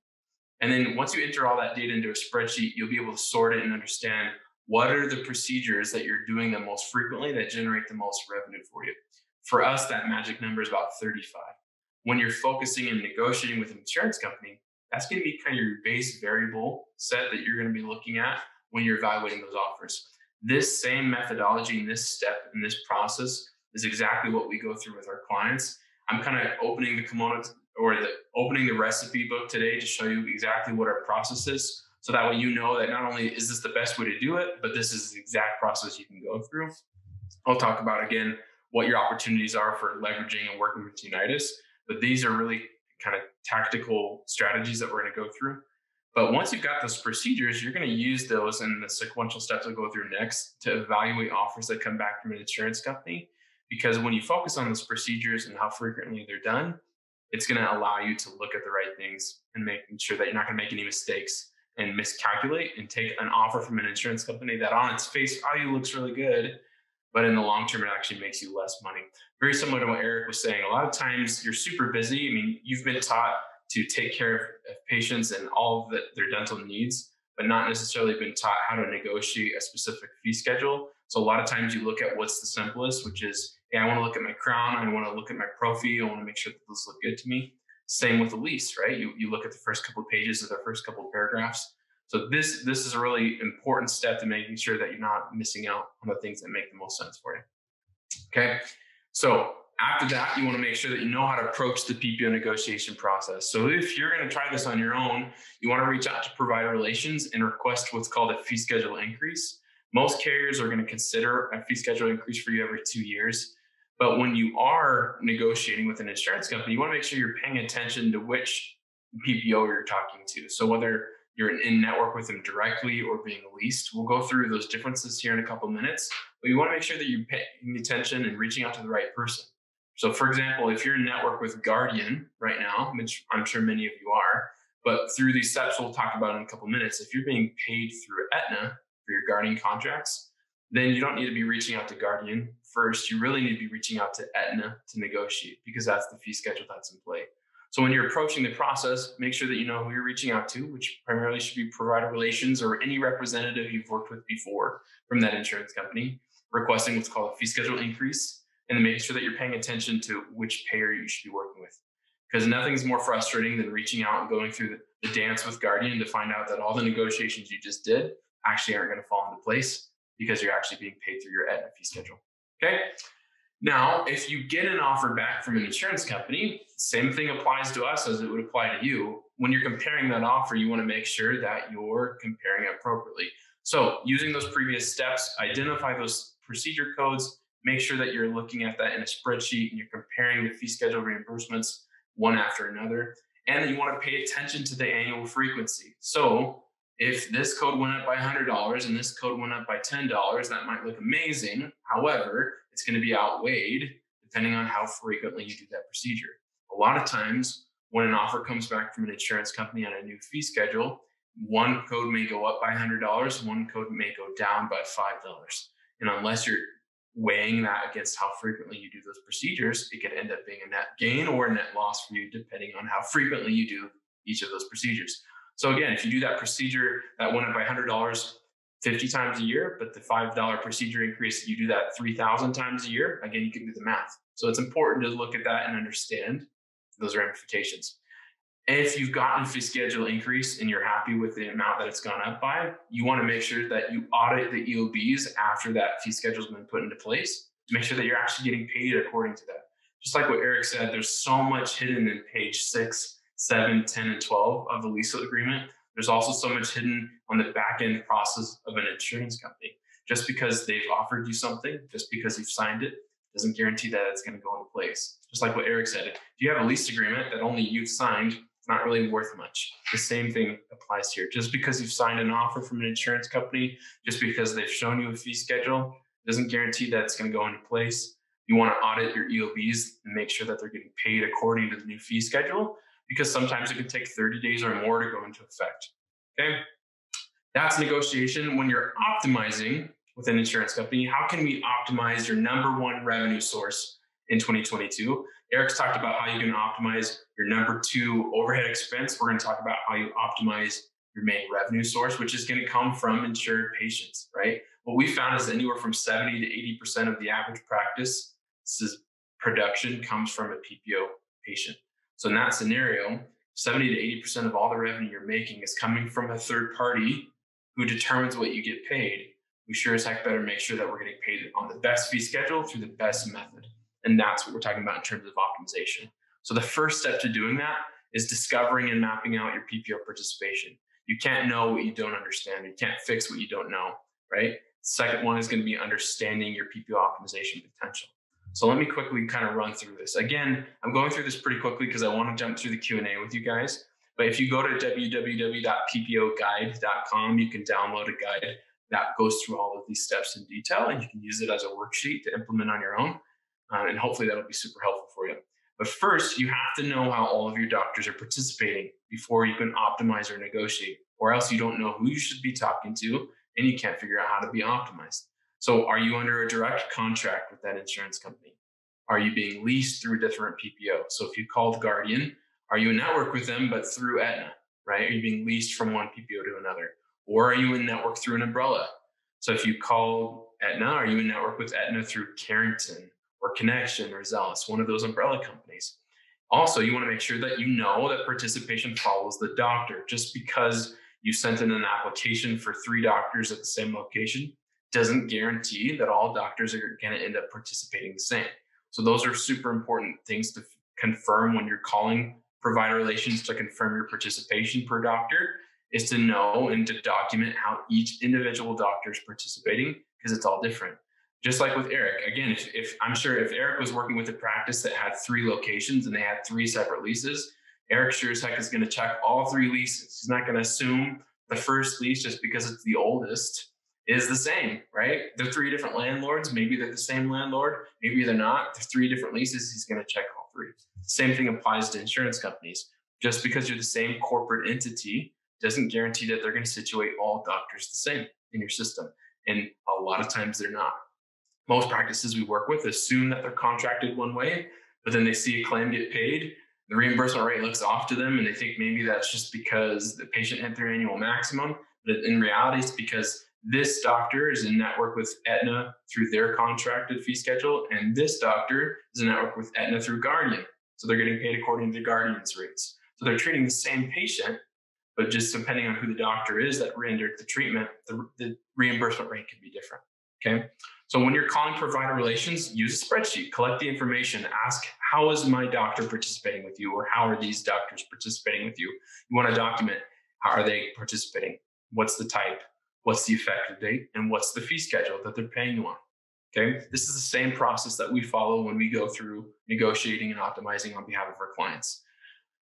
And then once you enter all that data into a spreadsheet, you'll be able to sort it and understand what are the procedures that you're doing the most frequently that generate the most revenue for you? For us, that magic number is about 35. When you're focusing and negotiating with an insurance company, that's going to be kind of your base variable set that you're going to be looking at when you're evaluating those offers. This same methodology and this step in this process is exactly what we go through with our clients. I'm kind of opening the kimono opening the recipe book today to show you exactly what our process is. So that way you know that not only is this the best way to do it, but this is the exact process you can go through. I'll talk about, again, what your opportunities are for leveraging and working with Unitas. But these are really kind of tactical strategies that we're going to go through. But once you've got those procedures, you're going to use those in the sequential steps we'll go through next to evaluate offers that come back from an insurance company. Because when you focus on those procedures and how frequently they're done, it's going to allow you to look at the right things and making sure that you're not going to make any mistakes and miscalculate and take an offer from an insurance company that on its face value looks really good, but in the long term, it actually makes you less money. Very similar to what Eric was saying. A lot of times you're super busy. I mean, you've been taught to take care of patients and all of their dental needs, but not necessarily been taught how to negotiate a specific fee schedule. So a lot of times you look at what's the simplest, which is, hey, I want to look at my crown. I want to look at my pro fee. I want to make sure that those look good to me. Same with the lease, right? You look at the first couple of pages of the first couple of paragraphs. So this is a really important step to making sure that you're not missing out on the things that make the most sense for you. Okay. So after that, you want to make sure that you know how to approach the PPO negotiation process. So if you're going to try this on your own, you want to reach out to provider relations and request what's called a fee schedule increase. Most carriers are going to consider a fee schedule increase for you every 2 years. But when you are negotiating with an insurance company, you want to make sure you're paying attention to which PPO you're talking to. So whether you're in network with them directly or being leased, we'll go through those differences here in a couple of minutes. But you want to make sure that you're paying attention and reaching out to the right person. So for example, if you're in network with Guardian right now, which I'm sure many of you are, but through these steps we'll talk about in a couple of minutes, if you're being paid through Aetna for your Guardian contracts, then you don't need to be reaching out to Guardian first. You really need to be reaching out to Aetna to negotiate, because that's the fee schedule that's in play. So when you're approaching the process, make sure that you know who you're reaching out to, which primarily should be provider relations or any representative you've worked with before from that insurance company, requesting what's called a fee schedule increase, and then making sure that you're paying attention to which payer you should be working with. Because nothing's more frustrating than reaching out and going through the dance with Guardian to find out that all the negotiations you just did actually aren't going to fall into place because you're actually being paid through your Aetna fee schedule. Okay. Now, if you get an offer back from an insurance company, same thing applies to us as it would apply to you. When you're comparing that offer, you want to make sure that you're comparing it appropriately. So using those previous steps, identify those procedure codes, make sure that you're looking at that in a spreadsheet and you're comparing the fee schedule reimbursements one after another. And then you want to pay attention to the annual frequency. So if this code went up by $100 and this code went up by $10, that might look amazing. However, it's going to be outweighed depending on how frequently you do that procedure. A lot of times when an offer comes back from an insurance company on a new fee schedule, one code may go up by $100, one code may go down by $5. And unless you're weighing that against how frequently you do those procedures, it could end up being a net gain or a net loss for you, depending on how frequently you do each of those procedures. So again, if you do that procedure that went up by $100 50 times a year, but the $5 procedure increase, you do that 3,000 times a year, again, you can do the math. So it's important to look at that and understand those ramifications. And if you've gotten a fee schedule increase and you're happy with the amount that it's gone up by, you want to make sure that you audit the EOBs after that fee schedule has been put into place to make sure that you're actually getting paid according to that. Just like what Eric said, there's so much hidden in page 6, 7, 10, and 12 of the lease agreement. There's also so much hidden on the back end process of an insurance company. Just because they've offered you something, just because you've signed it, doesn't guarantee that it's going to go into place. Just like what Eric said, if you have a lease agreement that only you've signed, it's not really worth much. The same thing applies here. Just because you've signed an offer from an insurance company, just because they've shown you a fee schedule, doesn't guarantee that it's going to go into place. You want to audit your EOBs and make sure that they're getting paid according to the new fee schedule, because sometimes it can take 30 days or more to go into effect. Okay. That's negotiation. When you're optimizing with an insurance company, how can we optimize your number one revenue source in 2022? Eric's talked about how you can optimize your number two overhead expense. We're going to talk about how you optimize your main revenue source, which is going to come from insured patients, right? What we found is anywhere from 70 to 80% of the average practice's production comes from a PPO patient. So in that scenario, 70 to 80% of all the revenue you're making is coming from a third party who determines what you get paid. We sure as heck better make sure that we're getting paid on the best fee schedule through the best method. And that's what we're talking about in terms of optimization. So the first step to doing that is discovering and mapping out your PPO participation. You can't know what you don't understand. You can't fix what you don't know, right? Second one is going to be understanding your PPO optimization potential. So let me quickly kind of run through this. Again, I'm going through this pretty quickly because I want to jump through the Q&A with you guys. But if you go to www.ppoguide.com, you can download a guide that goes through all of these steps in detail, and you can use it as a worksheet to implement on your own. And hopefully that'll be super helpful for you. But first, you have to know how all of your doctors are participating before you can optimize or negotiate, or else you don't know who you should be talking to and you can't figure out how to be optimized. So are you under a direct contract with that insurance company? Are you being leased through a different PPO? So if you called Guardian, are you in network with them, but through Aetna, right? Are you being leased from one PPO to another? Or are you in network through an umbrella? So if you call Aetna, are you in network with Aetna through Carrington or Connection or Zealous, one of those umbrella companies? Also, you want to make sure that you know that participation follows the doctor. Just because you sent in an application for 3 doctors at the same location doesn't guarantee that all doctors are going to end up participating the same. So those are super important things to confirm when you're calling provider relations to confirm your participation per doctor, is to know and to document how each individual doctor is participating, because it's all different. Just like with Eric, again, if I'm sure if Eric was working with a practice that had 3 locations and they had 3 separate leases, Eric sure as heck is going to check all 3 leases. He's not going to assume the first lease just because it's the oldest is the same, right? They're 3 different landlords. Maybe they're the same landlord. Maybe they're not. There's 3 different leases. He's going to check all 3. Same thing applies to insurance companies. Just because you're the same corporate entity doesn't guarantee that they're going to situate all doctors the same in your system. And a lot of times they're not. Most practices we work with assume that they're contracted one way, but then they see a claim get paid, the reimbursement rate looks off to them, and they think maybe that's just because the patient hit their annual maximum. But in reality, it's because this doctor is in network with Aetna through their contracted fee schedule, and this doctor is in network with Aetna through Guardian. So they're getting paid according to Guardian's rates. So they're treating the same patient, but just depending on who the doctor is that rendered the treatment, the reimbursement rate can be different. Okay. So when you're calling provider relations, use a spreadsheet, collect the information, ask, how is my doctor participating with you? Or how are these doctors participating with you? You want to document, how are they participating? What's the type? What's the effective date? And what's the fee schedule that they're paying you on? Okay. This is the same process that we follow when we go through negotiating and optimizing on behalf of our clients.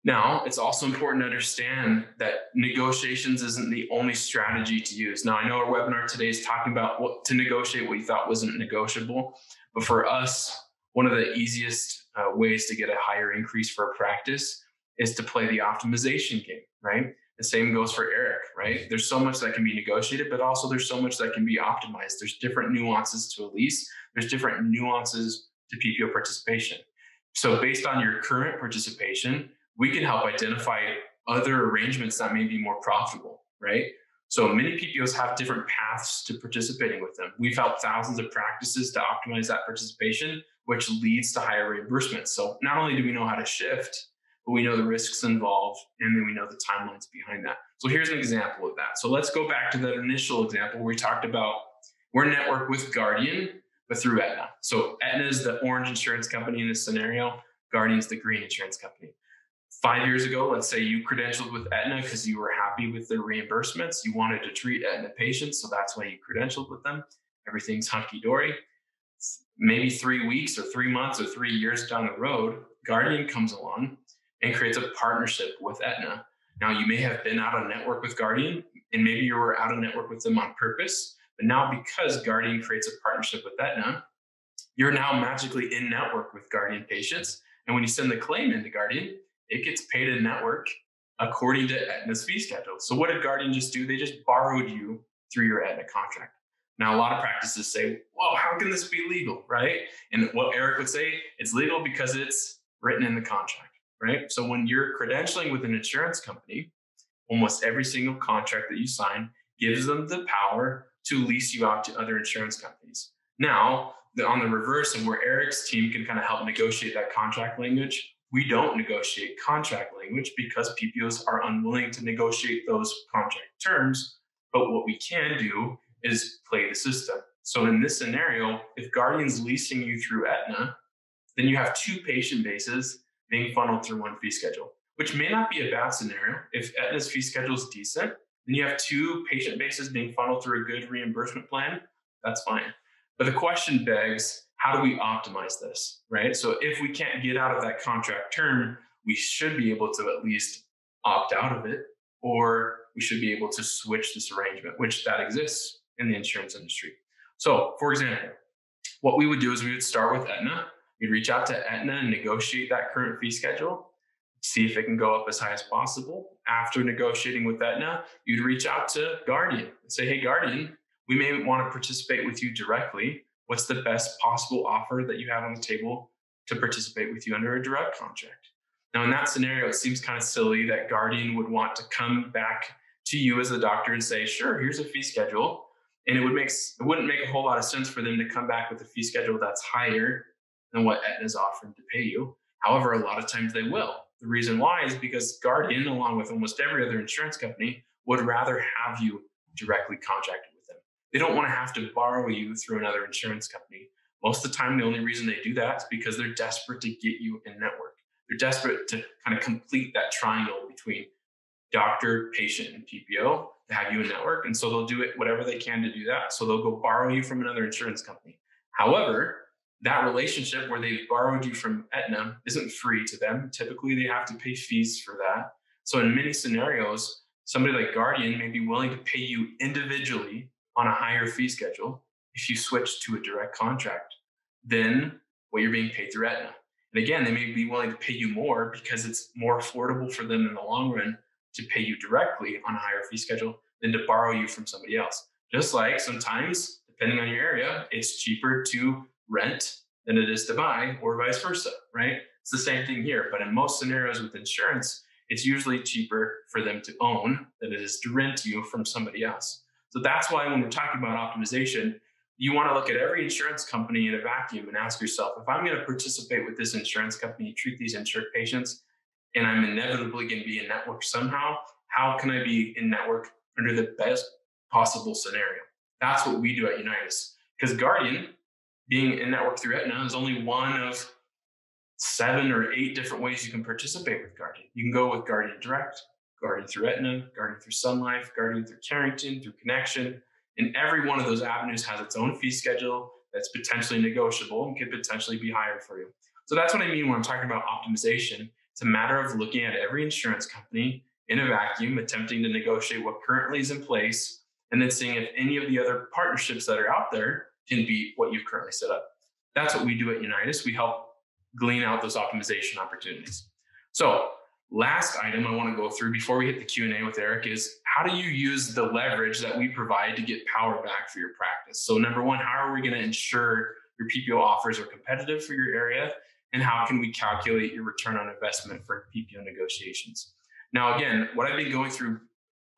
Now, it's also important to understand that negotiations isn't the only strategy to use. Now, I know our webinar today is talking about what to negotiate, what you thought wasn't negotiable. But for us, one of the easiest ways to get a higher increase for a practice is to play the optimization game, right? The same goes for Eric, right? There's so much that can be negotiated, but also there's so much that can be optimized. There's different nuances to a lease. There's different nuances to PPO participation. So based on your current participation, we can help identify other arrangements that may be more profitable, right? So many PPOs have different paths to participating with them. We've helped thousands of practices to optimize that participation, which leads to higher reimbursements. So not only do we know how to shift, but we know the risks involved, and then we know the timelines behind that. So here's an example of that. So let's go back to that initial example where we talked about we're networked with Guardian, but through Aetna. So Aetna is the orange insurance company in this scenario. Guardian is the green insurance company. 5 years ago, let's say you credentialed with Aetna because you were happy with their reimbursements. You wanted to treat Aetna patients, so that's why you credentialed with them. Everything's hunky-dory. Maybe 3 weeks or 3 months or 3 years down the road, Guardian comes along and creates a partnership with Aetna. Now, you may have been out of network with Guardian, and maybe you were out of network with them on purpose. But now, because Guardian creates a partnership with Aetna, you're now magically in network with Guardian patients. And when you send the claim into Guardian, it gets paid in network according to Aetna's fee schedule. So what did Guardian just do? They just borrowed you through your Aetna contract. Now, a lot of practices say, well, how can this be legal, right? And what Eric would say, it's legal because it's written in the contract, right? So when you're credentialing with an insurance company, almost every single contract that you sign gives them the power to lease you out to other insurance companies. Now, on the reverse of where Eric's team can kind of help negotiate that contract language, we don't negotiate contract language because PPOs are unwilling to negotiate those contract terms. But what we can do is play the system. So in this scenario, if Guardian's leasing you through Aetna, then you have two patient bases being funneled through one fee schedule, which may not be a bad scenario. If Aetna's fee schedule is decent, then you have two patient bases being funneled through a good reimbursement plan. That's fine. But the question begs, how do we optimize this, right? So if we can't get out of that contract term, we should be able to at least opt out of it, or we should be able to switch this arrangement, which that exists in the insurance industry. So for example, what we would do is we would start with Aetna. We'd reach out to Aetna and negotiate that current fee schedule, see if it can go up as high as possible. After negotiating with Aetna, you'd reach out to Guardian and say, hey, Guardian, we may want to participate with you directly. What's the best possible offer that you have on the table to participate with you under a direct contract? Now, in that scenario, it seems kind of silly that Guardian would want to come back to you as the doctor and say, sure, here's a fee schedule. And it wouldn't make a whole lot of sense for them to come back with a fee schedule that's higher than what Aetna is offering to pay you. However, a lot of times they will. The reason why is because Guardian, along with almost every other insurance company, would rather have you directly contracted with them. They don't want to have to borrow you through another insurance company. Most of the time, the only reason they do that is because they're desperate to get you in network. They're desperate to kind of complete that triangle between doctor, patient, and PPO to have you in network. And so they'll do it whatever they can to do that. So they'll go borrow you from another insurance company. However, that relationship where they've borrowed you from Aetna isn't free to them. Typically, they have to pay fees for that. So in many scenarios, somebody like Guardian may be willing to pay you individually on a higher fee schedule if you switch to a direct contract than what you're being paid through Aetna. And again, they may be willing to pay you more because it's more affordable for them in the long run to pay you directly on a higher fee schedule than to borrow you from somebody else. Just like sometimes, depending on your area, it's cheaper to rent than it is to buy, or vice versa, right? It's the same thing here. But in most scenarios with insurance, it's usually cheaper for them to own than it is to rent you from somebody else. So that's why when we're talking about optimization, you want to look at every insurance company in a vacuum and ask yourself, if I'm going to participate with this insurance company, treat these insured patients, and I'm inevitably going to be in network somehow, how can I be in network under the best possible scenario? That's what we do at Unitas. Because Guardian, being in network through Aetna, is only one of 7 or 8 different ways you can participate with Guardian. You can go with Guardian Direct, Guardian through Aetna, Guardian through Sun Life, Guardian through Carrington, through Connection. And every one of those avenues has its own fee schedule that's potentially negotiable and could potentially be higher for you. So that's what I mean when I'm talking about optimization. It's a matter of looking at every insurance company in a vacuum, attempting to negotiate what currently is in place, and then seeing if any of the other partnerships that are out there can beat what you've currently set up. That's what we do at Unitas. We help glean out those optimization opportunities. So last item I want to go through before we hit the Q&A with Eric is, how do you use the leverage that we provide to get power back for your practice? So number one, how are we going to ensure your PPO offers are competitive for your area? And how can we calculate your return on investment for PPO negotiations? Now, again, what I've been going through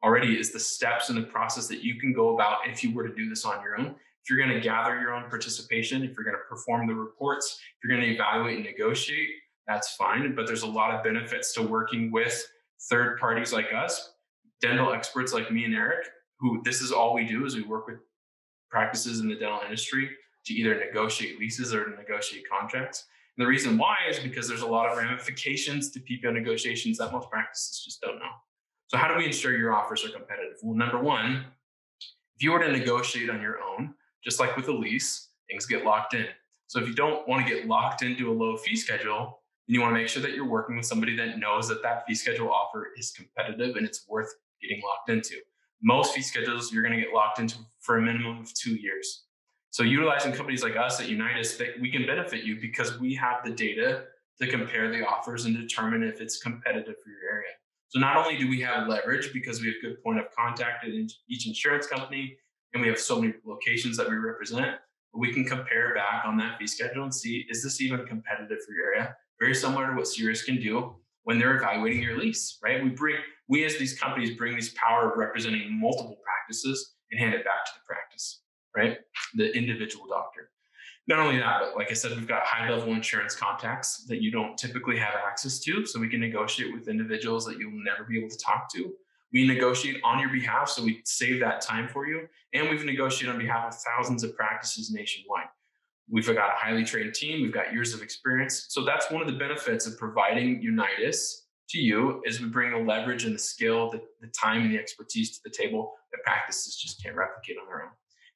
already is the steps in the process that you can go about if you were to do this on your own. If you're going to gather your own participation, if you're going to perform the reports, if you're going to evaluate and negotiate, that's fine. But there's a lot of benefits to working with third parties like us, dental experts like me and Eric, who this is all we do is we work with practices in the dental industry to either negotiate leases or to negotiate contracts. And the reason why is because there's a lot of ramifications to PPO negotiations that most practices just don't know. So how do we ensure your offers are competitive? Well, number one, if you were to negotiate on your own, just like with a lease, things get locked in. So if you don't want to get locked into a low fee schedule, then you want to make sure that you're working with somebody that knows that that fee schedule offer is competitive and it's worth getting locked into. Most fee schedules you're going to get locked into for a minimum of 2 years. So utilizing companies like us at Unitas, we can benefit you because we have the data to compare the offers and determine if it's competitive for your area. So not only do we have leverage because we have good point of contact at each insurance company, and we have so many locations that we represent, but we can compare back on that fee schedule and see, is this even competitive for your area? Very similar to what Cirrus can do when they're evaluating your lease, right? We as these companies bring this power of representing multiple practices and hand it back to the practice, right? The individual doctor. Not only that, but like I said, we've got high-level insurance contacts that you don't typically have access to, so we can negotiate with individuals that you'll never be able to talk to. We negotiate on your behalf, so we save that time for you, and we've negotiated on behalf of thousands of practices nationwide. We've got a highly trained team. We've got years of experience. So that's one of the benefits of providing Unitas to you, is we bring the leverage and the skill, the time and the expertise to the table that practices just can't replicate on their own.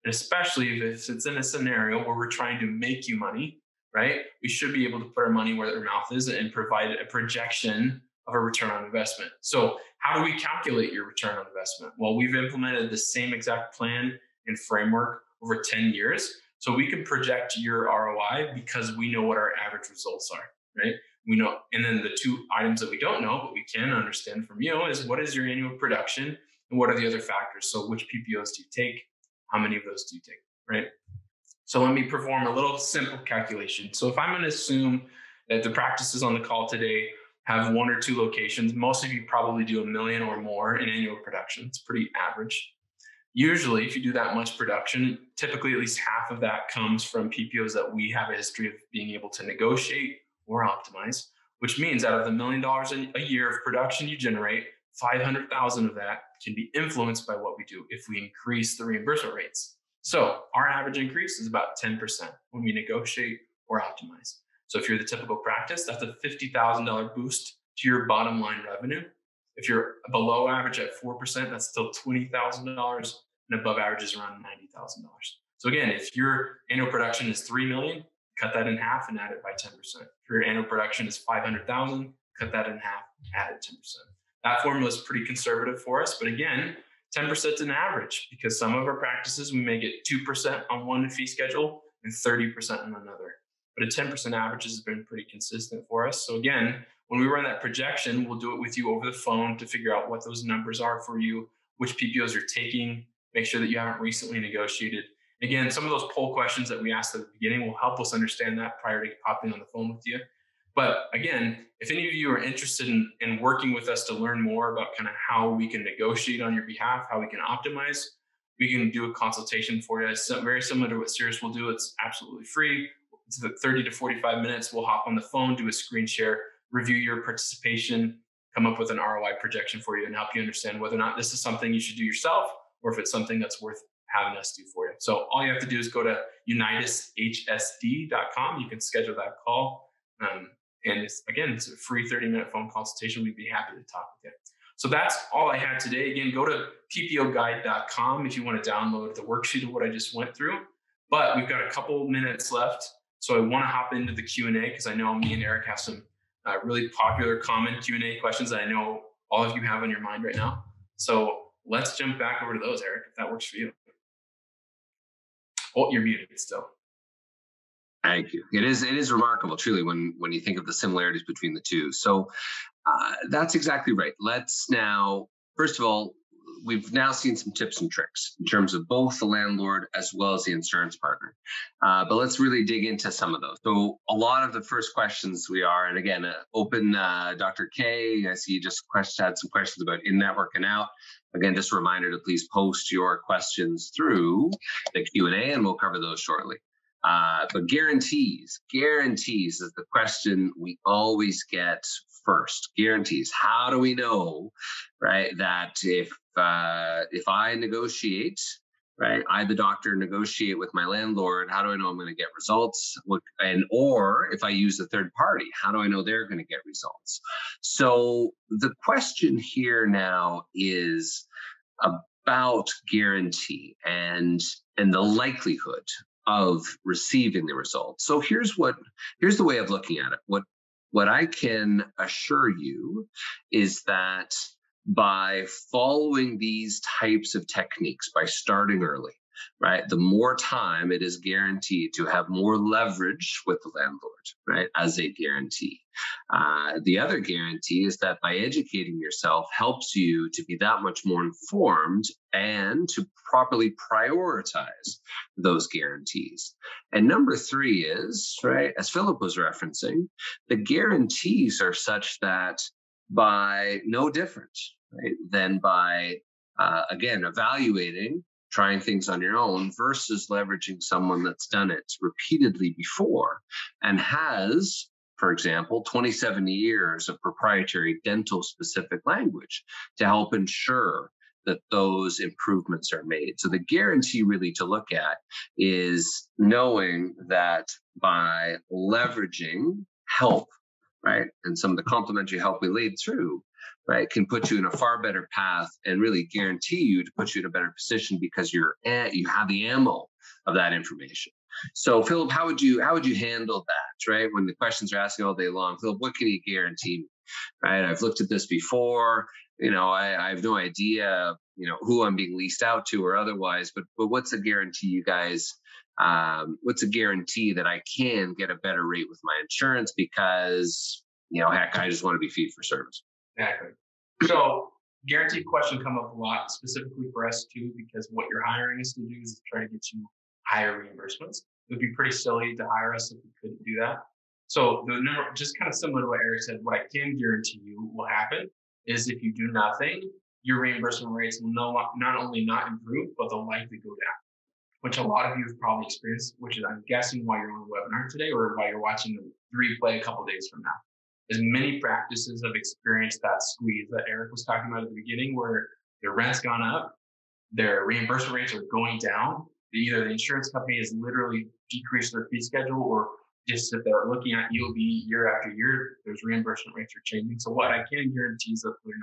And especially if it's in a scenario where we're trying to make you money, right? We should be able to put our money where their mouth is and provide a projection of a return on investment. So how do we calculate your return on investment? Well, we've implemented the same exact plan and framework over 10 years. So we can project your ROI because we know what our average results are, right? We know, and then the two items that we don't know, but we can understand from you, is what is your annual production and what are the other factors? So which PPOs do you take? How many of those do you take, right? So let me perform a little simple calculation. So if I'm going to assume that the practices on the call today have 1 or 2 locations, most of you probably do $1 million or more in annual production. It's pretty average. Usually, if you do that much production, typically at least half of that comes from PPOs that we have a history of being able to negotiate or optimize, which means out of the $1 million a year of production you generate, 500,000 of that can be influenced by what we do if we increase the reimbursement rates. So our average increase is about 10% when we negotiate or optimize. So if you're the typical practice, that's a $50,000 boost to your bottom line revenue. If you're below average at 4%, that's still $20,000, and above average is around $90,000. So again, if your annual production is 3 million, cut that in half and add it by 10%. If your annual production is 500,000, cut that in half, add it 10%. That formula is pretty conservative for us, but again, 10% is an average, because some of our practices, we may get 2% on one fee schedule and 30% on another. But a 10% average has been pretty consistent for us. So again, when we run that projection, we'll do it with you over the phone to figure out what those numbers are for you, which PPOs you're taking, make sure that you haven't recently negotiated. Again, some of those poll questions that we asked at the beginning will help us understand that prior to hopping on the phone with you. But again, if any of you are interested in working with us to learn more about kind of how we can negotiate on your behalf, how we can optimize, we can do a consultation for you. It's very similar to what Cirrus will do. It's absolutely free. It's 30 to 45 minutes. We'll hop on the phone, do a screen share, review your participation, come up with an ROI projection for you, and help you understand whether or not this is something you should do yourself or if it's something that's worth having us do for you. So all you have to do is go to unitashsd.com. You can schedule that call. And it's a free 30-minute phone consultation. We'd be happy to talk with you. So that's all I had today. Again, go to ppguide.com if you want to download the worksheet of what I just went through. But we've got a couple minutes left. So I want to hop into the Q&A because I know me and Eric have some really popular, common Q&A questions that I know all of you have on your mind right now. So let's jump back over to those, Eric, if that works for you. Oh, you're muted still. Thank you. It is remarkable, truly, when you think of the similarities between the two. So that's exactly right. Let's now, first of all, we've now seen some tips and tricks in terms of both the landlord as well as the insurance partner. But let's really dig into some of those. So a lot of the first questions and again, open Dr. K, I see you just had some questions about in-network and out. Again, just a reminder to please post your questions through the Q&A and we'll cover those shortly. But guarantees is the question we always get first. Guarantees. How do we know, right, that if I negotiate, right, I, the doctor, negotiate with my landlord, how do I know I'm going to get results? Or if I use a third party, how do I know they're going to get results? So the question here now is about guarantee and the likelihood of receiving the results. So here's the way of looking at it. What I can assure you is that by following these types of techniques, by starting early, right, the more time it is guaranteed to have more leverage with the landlord, right, as a guarantee. The other guarantee is that by educating yourself helps you to be that much more informed and to properly prioritize those guarantees. And number 3 is, right, as Phylip was referencing, the guarantees are such that by no different, right, than by, again, evaluating, trying things on your own versus leveraging someone that's done it repeatedly before and has, for example, 27 years of proprietary dental specific language to help ensure that those improvements are made. So the guarantee really to look at is knowing that by leveraging help, right, and some of the complementary help we laid through, right, can put you in a far better path and really guarantee you to put you in a better position because you have the ammo of that information. So Philip, how would you handle that, right? When the questions are asking all day long, Philip, what can you guarantee me? Right? I've looked at this before. I have no idea, who I'm being leased out to or otherwise, but what's a guarantee, you guys? What's a guarantee that I can get a better rate with my insurance because, heck, I just want to be fee for service. Exactly. So guaranteed question come up a lot, specifically for us too, because what you're hiring us to do is try to get you higher reimbursements. It would be pretty silly to hire us if we couldn't do that. So the number, just kind of similar to what Eric said, what I can guarantee you will happen is if you do nothing, your reimbursement rates will not only not improve, but they'll likely go down, which a lot of you have probably experienced, which is, I'm guessing, why you're on the webinar today or why you're watching the replay a couple of days from now. As many practices have experienced that squeeze that Eric was talking about at the beginning, where their rent's gone up, their reimbursement rates are going down. Either the insurance company has literally decreased their fee schedule, or just if they're looking at EOB year after year, those reimbursement rates are changing. So what I can guarantee is that they're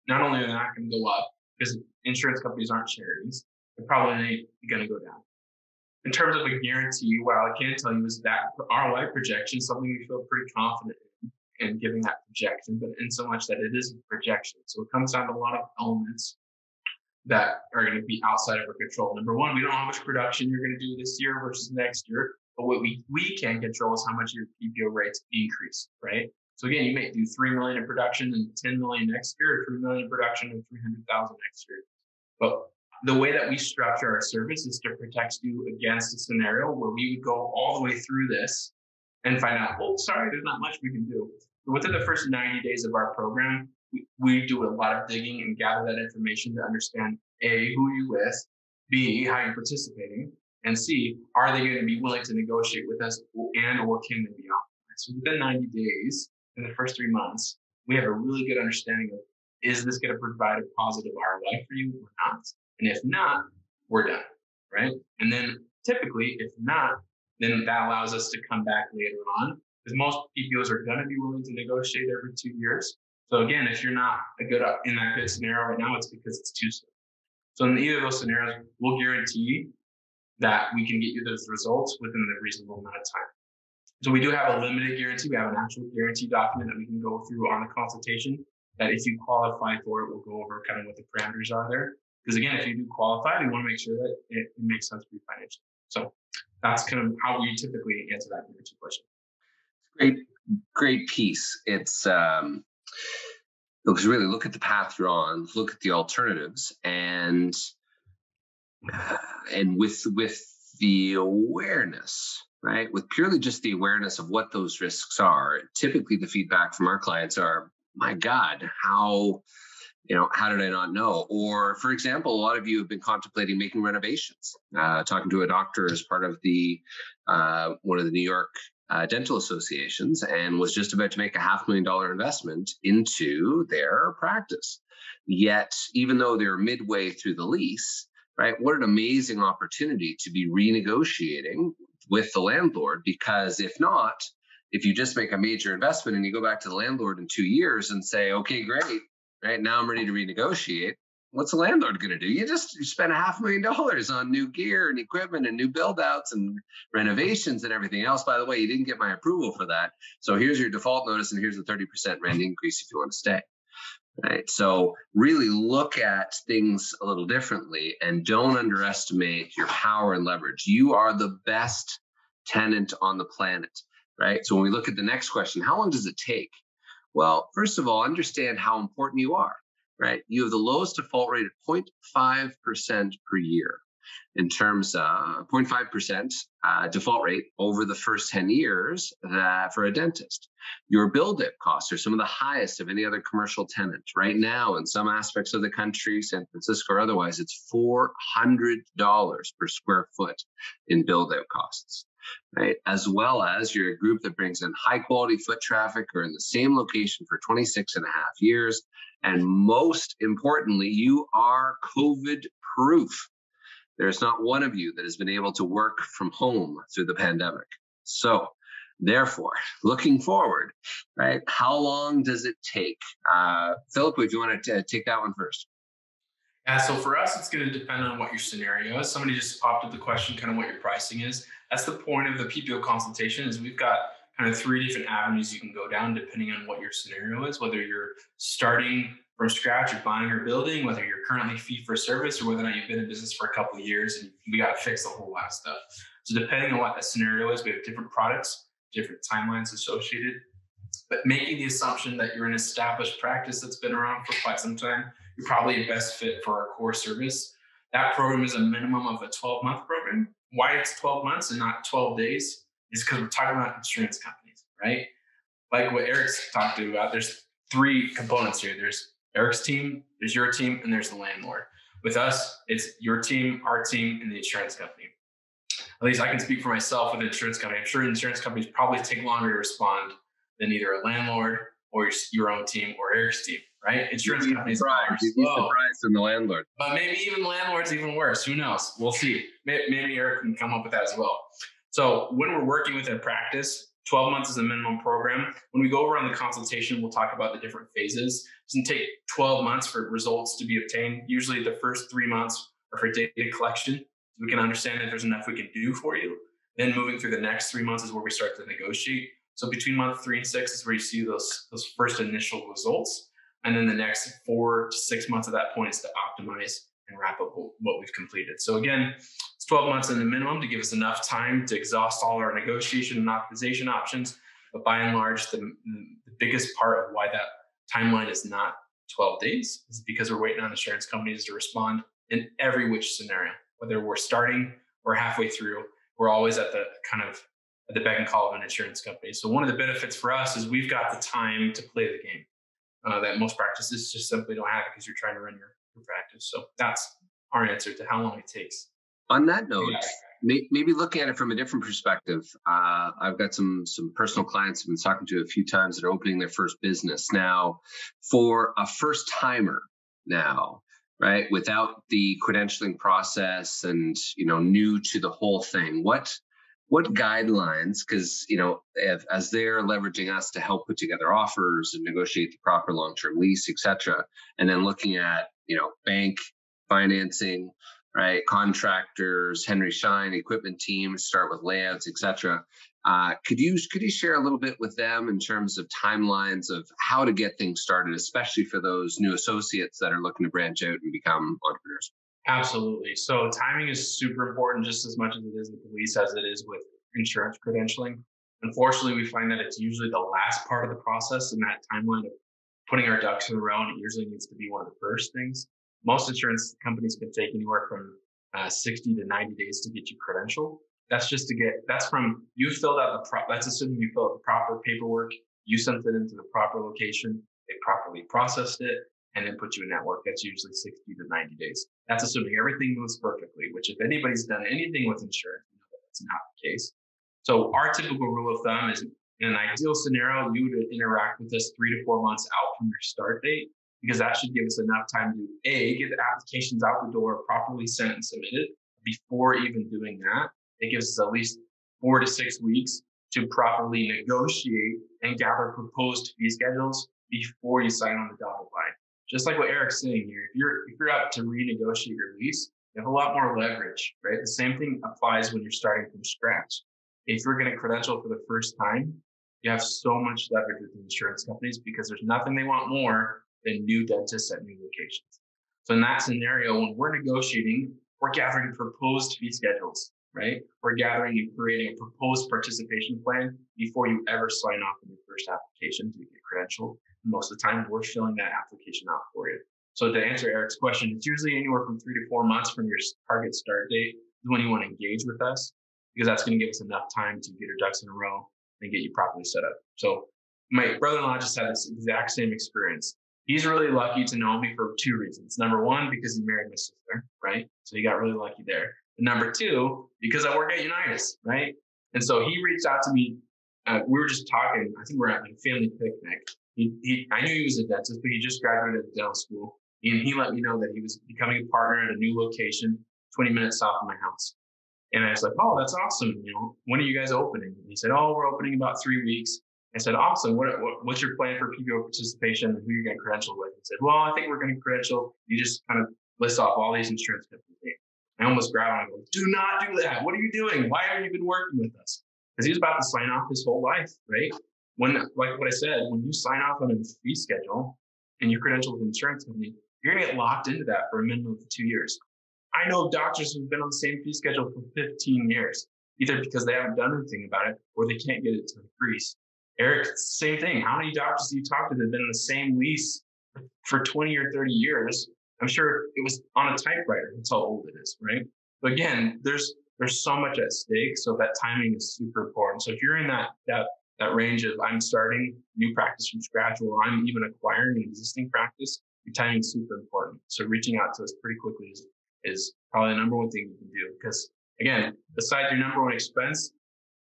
not only are they not going to go up because insurance companies aren't charities, they're probably going to go down. In terms of a guarantee, what I can tell you is that ROI projection is something we feel pretty confident in giving that projection, but in so much that it is a projection. So it comes down to a lot of elements that are going to be outside of our control. Number one, we don't know how much production you're going to do this year versus next year, but what we can control is how much your PPO rates increase, right? So again, you may do 3 million in production and 10 million next year, or 3 million in production and 300,000 next year. But the way that we structure our service is to protect you against a scenario where we would go all the way through this and find out, oh, sorry, there's not much we can do. But within the first 90 days of our program, we do a lot of digging and gather that information to understand A, who you're with, B, how you're participating, and C, are they going to be willing to negotiate with us and or can they be optimized? So within 90 days, in the first 3 months, we have a really good understanding of, is this going to provide a positive ROI for you or not? And if not, we're done, right? And then typically, if not, then that allows us to come back later on, because most PPOs are going to be willing to negotiate every 2 years. So again, if you're not in that good scenario right now, it's because it's too soon. So in either of those scenarios, we'll guarantee that we can get you those results within a reasonable amount of time. So we do have a limited guarantee. We have an actual guarantee document that we can go through on the consultation, that if you qualify for it, we'll go over kind of what the parameters are there. Because again, if you do qualify, we want to make sure that it makes sense for you financially. So that's kind of how we typically answer that guarantee question. Great piece. It's because really look at the path you're on, look at the alternatives, and with the awareness, right? With purely just the awareness of what those risks are. Typically, the feedback from our clients are, "My God, how did I not know?" Or, for example, a lot of you have been contemplating making renovations. Talking to a doctor as part of the one of the New York dental associations, and was just about to make a $500,000 investment into their practice. Yet, even though they're midway through the lease, right? What an amazing opportunity to be renegotiating with the landlord, because if you just make a major investment and you go back to the landlord in 2 years and say, okay, great, right, now I'm ready to renegotiate, what's the landlord going to do? You spent $500,000 on new gear and equipment and new build outs and renovations and everything else. By the way, you didn't get my approval for that. So here's your default notice and here's a 30% rent increase if you want to stay. Right. So really look at things a little differently and don't underestimate your power and leverage. You are the best tenant on the planet. Right. So when we look at the next question, how long does it take? Well, first of all, understand how important you are. Right. You have the lowest default rate of 0.5% per year. in terms of 0.5% default rate over the first 10 years for a dentist. Your build-out costs are some of the highest of any other commercial tenant. Right now, in some aspects of the country, San Francisco or otherwise, it's $400 per square foot in build-out costs. Right, as well as you're a group that brings in high quality foot traffic or in the same location for 26 and a half years. And most importantly, you are COVID proof. There's not one of you that has been able to work from home through the pandemic. So therefore, looking forward, right, how long does it take? Philip, if you want to take that one first. Yeah, so for us, it's going to depend on what your scenario is. Somebody just popped up the question, kind of what your pricing is. That's the point of the PPO consultation, is we've got kind of 3 different avenues you can go down depending on what your scenario is, whether you're starting from scratch or buying or building, whether you're currently fee for service, or whether or not you've been in business for a couple of years and we got to fix a whole lot of stuff. So depending on what that scenario is, we have different products, different timelines associated. But making the assumption that you're an established practice that's been around for quite some time, you're probably a best fit for our core service. That program is a minimum of a 12-month program. Why it's 12 months and not 12 days is because we're talking about insurance companies, right? Like what Eric's talked about, there's 3 components here. There's Eric's team, there's your team, and there's the landlord. With us, it's your team, our team, and the insurance company. At least I can speak for myself with the insurance company. I'm sure insurance companies probably take longer to respond than either a landlord or your own team or Eric's team, right? Insurance companies are slow. Surprised in the landlord. But maybe even landlord's even worse. Who knows? We'll see. Maybe Eric can come up with that as well. So when we're working with a practice, 12 months is a minimum program. When we go over on the consultation, we'll talk about the different phases. It doesn't take 12 months for results to be obtained. Usually the first 3 months are for data collection. So we can understand if there's enough we can do for you. Then moving through the next 3 months is where we start to negotiate. So between month 3 and 6 is where you see those first initial results. And then the next 4 to 6 months at that point is to optimize and wrap up what we've completed. So again, it's 12 months in the minimum to give us enough time to exhaust all our negotiation and optimization options. But by and large, the biggest part of why that timeline is not 12 days is because we're waiting on insurance companies to respond in every which scenario. Whether we're starting or halfway through, we're always at the kind of at the beck and call of an insurance company. So one of the benefits for us is we've got the time to play the game that most practices just simply don't have because you're trying to run your practice. So that's our answer to how long it takes. On that note, maybe looking at it from a different perspective, I've got some personal clients I've been talking to a few times that are opening their first business. Now, for a first timer now, right, without the credentialing process and, new to the whole thing, what guidelines, because, as they're leveraging us to help put together offers and negotiate the proper long-term lease, et cetera, and then looking at, bank financing, right, contractors, Henry Schein, equipment teams, start with layouts, et cetera. Could you share a little bit with them in terms of timelines of how to get things started, especially for those new associates that are looking to branch out and become entrepreneurs? Absolutely. So timing is super important just as much as it is with the lease as it is with insurance credentialing. Unfortunately, we find that it's usually the last part of the process, and that timeline of putting our ducks in a row, and it usually needs to be one of the first things. Most insurance companies can take anywhere from 60 to 90 days to get you credentialed. That's from you filled out that's assuming you filled out the proper paperwork, you sent it into the proper location, they properly processed it, and then put you in network. That's usually 60 to 90 days. That's assuming everything moves perfectly, which if anybody's done anything with insurance, you know that's not the case. So our typical rule of thumb is in an ideal scenario, you would interact with us 3 to 4 months out from your start date, because that should give us enough time to get the applications out the door, properly sent and submitted. Before even doing that, it gives us at least 4 to 6 weeks to properly negotiate and gather proposed fee schedules before you sign on the dotted line. Just like what Eric's saying here, if you're up to renegotiate your lease, you have a lot more leverage, right? The same thing applies when you're starting from scratch. If you're going to credential for the first time, you have so much leverage with the insurance companies because there's nothing they want more than new dentists at new locations. So in that scenario, when we're negotiating, we're gathering proposed fee schedules, right? We're gathering and creating a proposed participation plan before you ever sign off on your first application to get credentialed. Most of the time, we're filling that application out for you. So to answer Eric's question, it's usually anywhere from 3 to 4 months from your target start date is when you want to engage with us, because that's going to give us enough time to get your ducks in a row and get you properly set up. So my brother-in-law just had this exact same experience. He's really lucky to know me for 2 reasons. Number one, because he married my sister, right? So he got really lucky there. And number two, because I work at Unitas, right? And so he reached out to me. We were just talking. I think we're at a family picnic. I knew he was a dentist, but he just graduated dental school. And he let me know that he was becoming a partner at a new location, 20 minutes south of my house. And I was like, oh, that's awesome. When are you guys opening? And he said, oh, we're opening about 3 weeks. I said, awesome. What's your plan for PPO participation and who you're going to credential with? He said, well, I think we're going to credential. You just kind of list off all these insurance companies. I almost grabbed him and go, do not do that. What are you doing? Why haven't you been working with us? Because he was about to sign off his whole life, right? When, like what I said, when you sign off on a fee schedule and you credential with an insurance company, you're going to get locked into that for a minimum of 2 years. I know doctors who've been on the same fee schedule for 15 years, either because they haven't done anything about it or they can't get it to increase. Eric, same thing. How many doctors do you talk to that have been in the same lease for 20 or 30 years? I'm sure it was on a typewriter. That's how old it is, right? But again, there's so much at stake. So that timing is super important. So if you're in that range of I'm starting new practice from scratch, or I'm even acquiring an existing practice, your timing is super important. So reaching out to us pretty quickly is probably the number one thing you can do. Because again, besides your number one expense,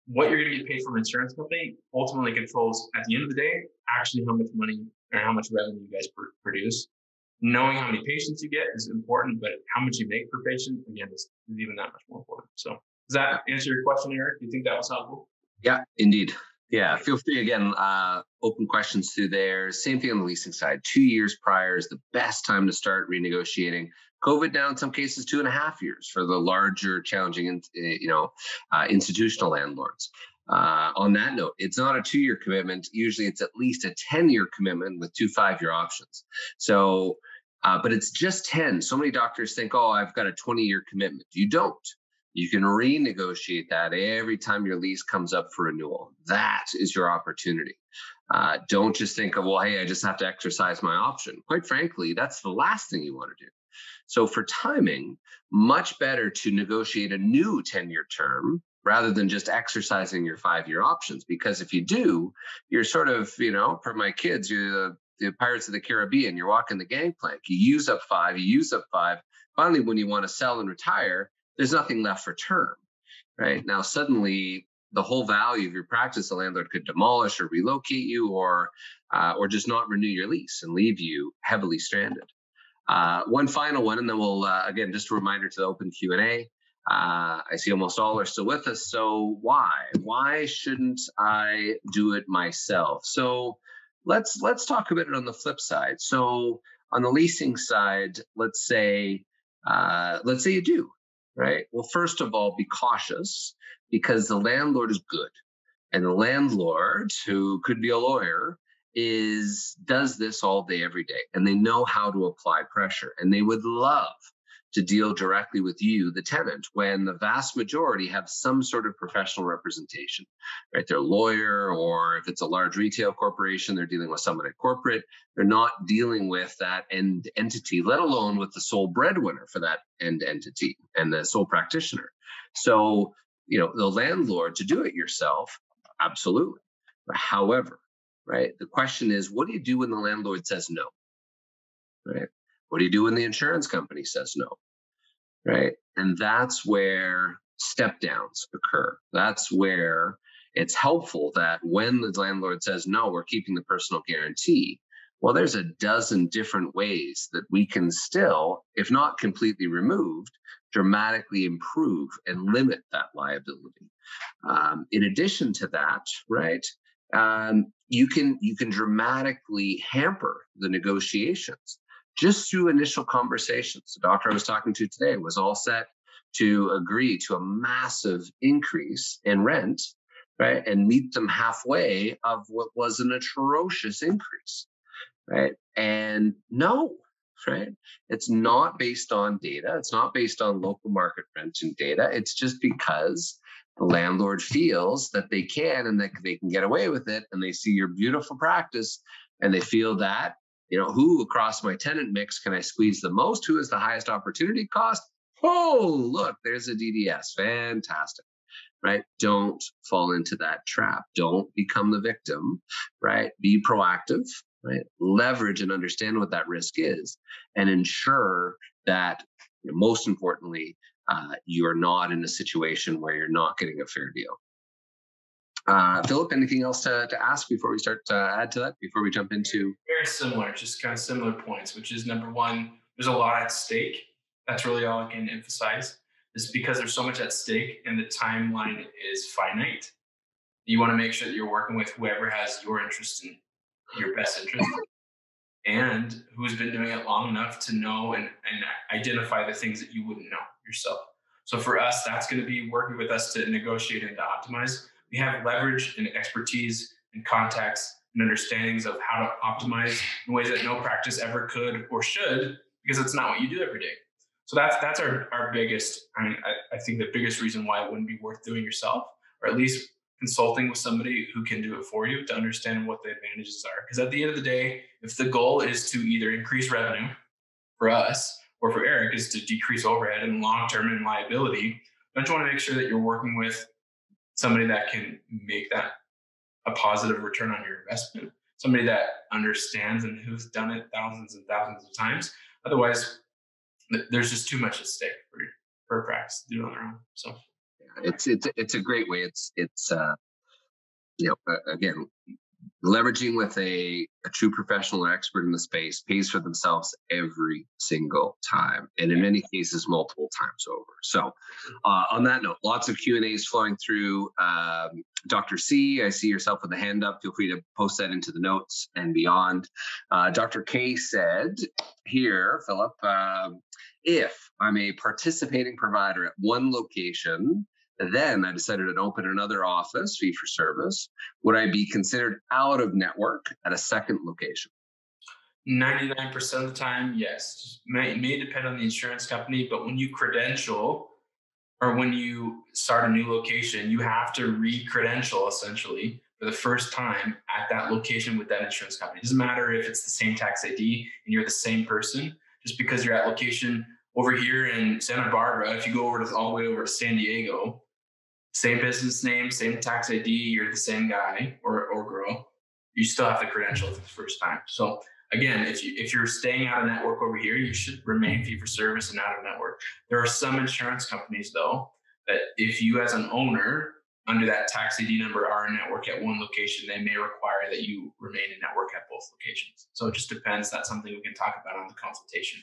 what you're going to get paid from an insurance company ultimately controls, at the end of the day, actually how much money or how much revenue you guys produce. Knowing how many patients you get is important, but how much you make per patient, again, is even that much more important. So does that answer your question, Eric? Do you think that was helpful? Yeah, indeed. Yeah, feel free, again, open questions through there. Same thing on the leasing side. 2 years prior is the best time to start renegotiating. COVID now, in some cases, 2.5 years for the larger, challenging, institutional landlords. On that note, it's not a 2-year commitment. Usually it's at least a 10-year commitment with 2 5-year options. So, but it's just 10. So many doctors think, oh, I've got a 20-year commitment. You don't. You can renegotiate that every time your lease comes up for renewal. That is your opportunity. Don't just think of, well, hey, I just have to exercise my option. Quite frankly, that's the last thing you want to do. So for timing, much better to negotiate a new 10-year term rather than just exercising your 5-year options. Because if you do, you're sort of, for my kids, you're the Pirates of the Caribbean. You're walking the gangplank. You use up 5, you use up 5. Finally, when you want to sell and retire, there's nothing left for term, right? Now, suddenly, the whole value of your practice, the landlord could demolish or relocate you, or just not renew your lease and leave you heavily stranded. One final one, and then we'll, again, just a reminder to the open Q&A. I see almost all are still with us. So why shouldn't I do it myself? So let's talk a bit on the flip side. So on the leasing side, let's say you do, right? Well, first of all, be cautious, because the landlord is good. And the landlord, who could be a lawyer, does this all day, every day. And they know how to apply pressure. And they would love to deal directly with you, the tenant, when the vast majority have some sort of professional representation, right? They're a lawyer, or if it's a large retail corporation, they're dealing with someone at corporate. They're not dealing with that end entity, let alone with the sole breadwinner for that end entity and the sole practitioner. So, the landlord, to do it yourself, absolutely. However, right, the question is, what do you do when the landlord says no? Right? What do you do when the insurance company says no? Right? And that's where step downs occur. That's where it's helpful that when the landlord says no, we're keeping the personal guarantee. Well, there's a dozen different ways that we can still, if not completely removed, dramatically improve and limit that liability. In addition to that, right, you can dramatically hamper the negotiations just through initial conversations. The doctor I was talking to today was all set to agree to a massive increase in rent, right, and meet them halfway of what was an atrocious increase, right? And no, right? It's not based on data. It's not based on local market rent and data. It's just because the landlord feels that they can and that they can get away with it, and they see your beautiful practice, and they feel that who across my tenant mix can I squeeze the most? Who is the highest opportunity cost? Oh, look, there's a DDS. Fantastic, right? Don't fall into that trap. Don't become the victim, right? Be proactive, right? Leverage and understand what that risk is and ensure that, most importantly, you're not in a situation where you're not getting a fair deal. Philip, anything else to ask before we start to add to that, before we jump into? Very similar, just kind of similar points, which is number one, there's a lot at stake. That's really all I can emphasize, is because there's so much at stake and the timeline is finite. You want to make sure that you're working with whoever has your interest in your best interest and who's been doing it long enough to know and identify the things that you wouldn't know yourself. So for us, that's going to be working with us to negotiate and to optimize. We have leverage and expertise and contacts and understandings of how to optimize in ways that no practice ever could or should, because it's not what you do every day. So that's our biggest, I think the biggest reason why it wouldn't be worth doing yourself, or at least consulting with somebody who can do it for you to understand what the advantages are. Because at the end of the day, if the goal is to either increase revenue for us or for Eric is to decrease overhead and long-term and liability, don't you want to make sure that you're working with somebody that can make that a positive return on your investment, somebody that understands and who's done it thousands and thousands of times. Otherwise, there's just too much at stake for a practice to do it on their own. So it's a great way. It's again, leveraging with a true professional or expert in the space pays for themselves every single time, and in many cases, multiple times over. So on that note, lots of Q&As flowing through. Dr. C, I see yourself with a hand up. Feel free to post that into the notes and beyond. Dr. K said here, Philip, if I'm a participating provider at one location, then I decided to open another office, fee for service, would I be considered out of network at a second location? 99% of the time, yes. It may depend on the insurance company, but when you credential or when you start a new location, you have to re-credential essentially for the first time at that location with that insurance company. It doesn't matter if it's the same tax ID and you're the same person, just because you're at location over here in Santa Barbara. If you go all the way over to San Diego, same business name, same tax ID, you're the same guy or girl, you still have to credential for the first time. So again, if you're staying out of network over here, you should remain fee for service and out of network. There are some insurance companies though, that if you as an owner under that tax ID number are in network at one location, they may require that you remain in network at both locations. So it just depends. That's something we can talk about on the consultation.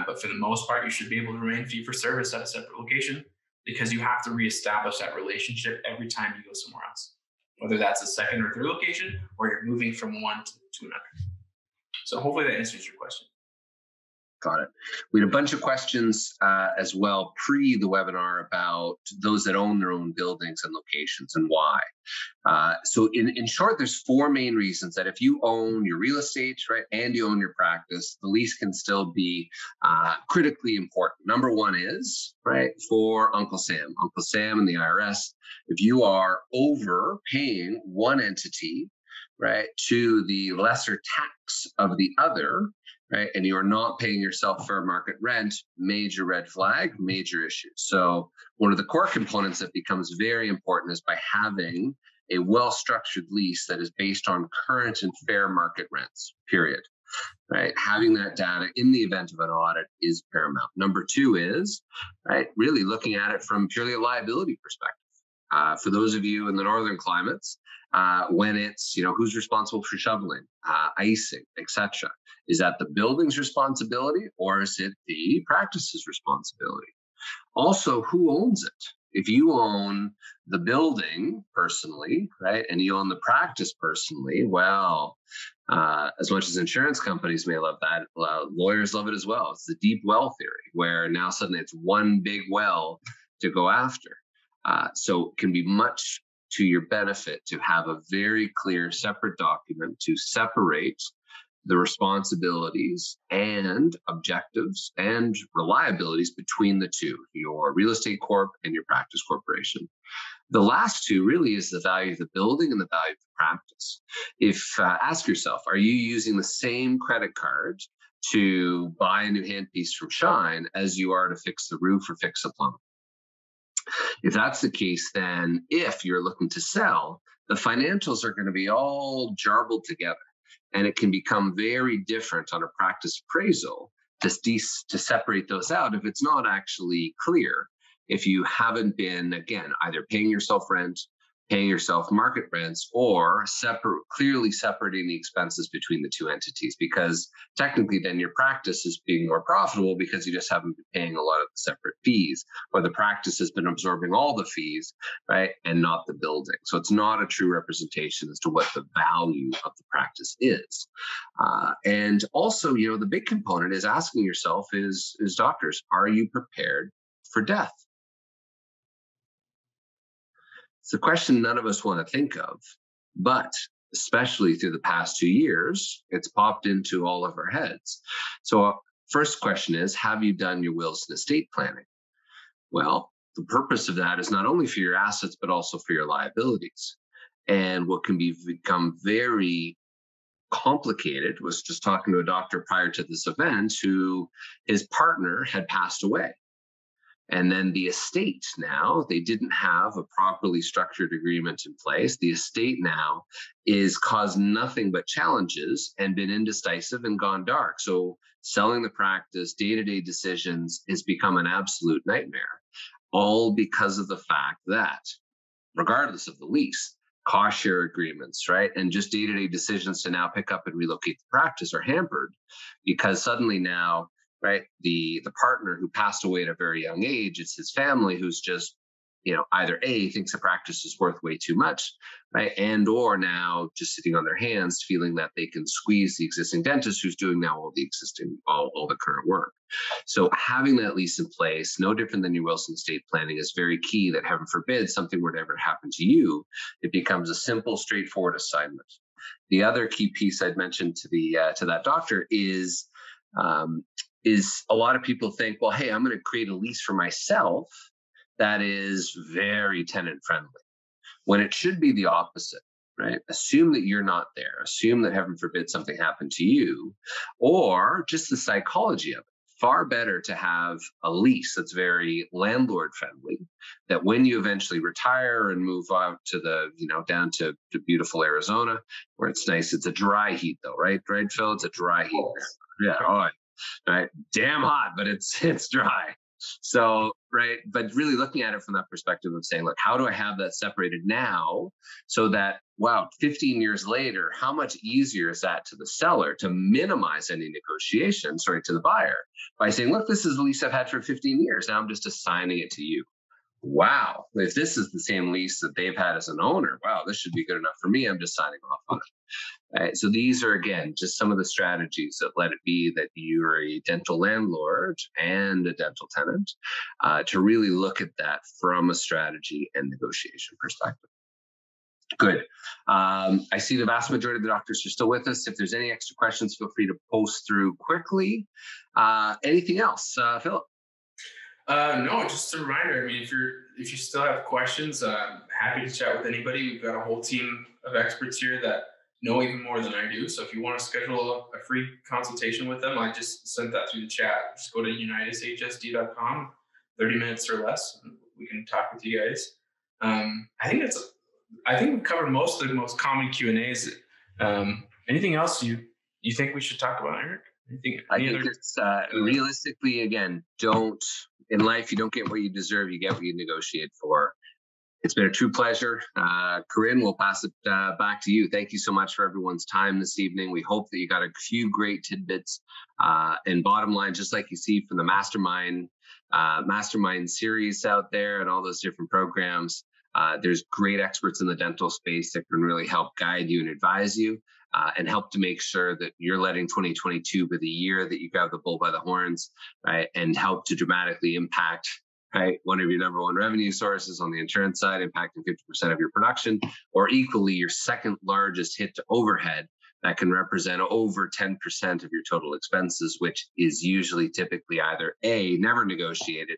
But for the most part, you should be able to remain fee for service at a separate location, because you have to reestablish that relationship every time you go somewhere else, whether that's a second or third location or you're moving from one to another. So hopefully that answers your question. Got it. We had a bunch of questions as well pre the webinar about those that own their own buildings and locations and why. So in short, there's four main reasons that if you own your real estate, right, and you own your practice, the lease can still be critically important. Number one is, right, for Uncle Sam and the IRS, if you are overpaying one entity, right, to the lesser tax of the other, right, and you are not paying yourself fair market rent, major red flag, major issue. So one of the core components that becomes very important is by having a well-structured lease that is based on current and fair market rents, period. Right, having that data in the event of an audit is paramount. Number two is, right, really looking at it from purely a liability perspective. For those of you in the northern climates, when it's, who's responsible for shoveling, icing, etc. Is that the building's responsibility or is it the practice's responsibility? Also, who owns it? If you own the building personally, right, and you own the practice personally, well, as much as insurance companies may love that, lawyers love it as well. It's the deep well theory, where now suddenly it's one big well to go after. So it can be much to your benefit to have a very clear separate document to separate the responsibilities and objectives and reliabilities between the two, your real estate corp and your practice corporation. The last two really is the value of the building and the value of the practice. If ask yourself, are you using the same credit card to buy a new handpiece from Schein as you are to fix the roof or fix the plumbing? If that's the case, then if you're looking to sell, the financials are going to be all jarbled together, and it can become very different on a practice appraisal to separate those out if it's not actually clear. If you haven't been, again, either paying yourself rent, paying yourself market rents, or clearly separating the expenses between the two entities, because technically then your practice is being more profitable because you just haven't been paying a lot of the separate fees, or the practice has been absorbing all the fees, right, and not the building. So it's not a true representation as to what the value of the practice is. And also, the big component is asking yourself is doctors, are you prepared for death? It's a question none of us want to think of, but especially through the past 2 years, it's popped into all of our heads. So first question is, have you done your wills and estate planning? Well, the purpose of that is not only for your assets, but also for your liabilities. And what can become very complicated was just talking to a doctor prior to this event who his partner had passed away. And then the estate now, they didn't have a properly structured agreement in place. The estate now is caused nothing but challenges and been indecisive and gone dark. So selling the practice, day-to-day decisions has become an absolute nightmare, all because of the fact that, regardless of the lease, cost share agreements, right, and just day-to-day decisions to now pick up and relocate the practice are hampered because suddenly now, right, the partner who passed away at a very young age, it's his family who's just, either A, thinks the practice is worth way too much, right, and or now just sitting on their hands feeling that they can squeeze the existing dentist who's doing now all the current work. So having that lease in place, no different than your Wilson estate planning, is very key, that heaven forbid something were to ever happen to you, it becomes a simple, straightforward assignment. The other key piece I'd mentioned to that doctor is a lot of people think, well, hey, I'm going to create a lease for myself that is very tenant friendly, when it should be the opposite, right? Assume that you're not there. Assume that heaven forbid something happened to you, or just the psychology of it. Far better to have a lease that's very landlord friendly, that when you eventually retire and move out to down to beautiful Arizona, where it's nice. It's a dry heat though, right? Right, Phil? It's a dry heat. Yeah. Oh, right. Damn hot, but it's dry. So, right. But really looking at it from that perspective of saying, look, how do I have that separated now so that, 15 years later, how much easier is that to the seller to minimize any negotiation, to the buyer, by saying, look, this is a lease I've had for 15 years. Now I'm just assigning it to you. Wow. If this is the same lease that they've had as an owner, this should be good enough for me. I'm just signing off on it. Right, so these are, again, just some of the strategies that let it be that you're a dental landlord and a dental tenant, to really look at that from a strategy and negotiation perspective. Good. I see the vast majority of the doctors are still with us. If there's any extra questions, feel free to post through quickly. Anything else, Philip? No, just a reminder. I mean, if you still have questions, happy to chat with anybody. We've got a whole team of experts here that know even more than I do. So if you want to schedule a free consultation with them, I just sent that through the chat. Just go to unitashsd.com, 30 minutes or less, and we can talk with you guys. I think we've covered most of the most common Q&As. Anything else you think we should talk about, Eric? I think it's realistically, again, in life, you don't get what you deserve, you get what you negotiate for. It's been a true pleasure. Corinne, we'll pass it back to you. Thank you so much for everyone's time this evening. We hope that you got a few great tidbits. And bottom line, just like you see from the Mastermind series out there and all those different programs, there's great experts in the dental space that can really help guide you and advise you, and help to make sure that you're letting 2022 be the year that you grab the bull by the horns, right, and help to dramatically impact, right, one of your number one revenue sources on the insurance side, impacting 50% of your production, or equally your second largest hit to overhead, that can represent over 10% of your total expenses, which is usually typically either A, never negotiated,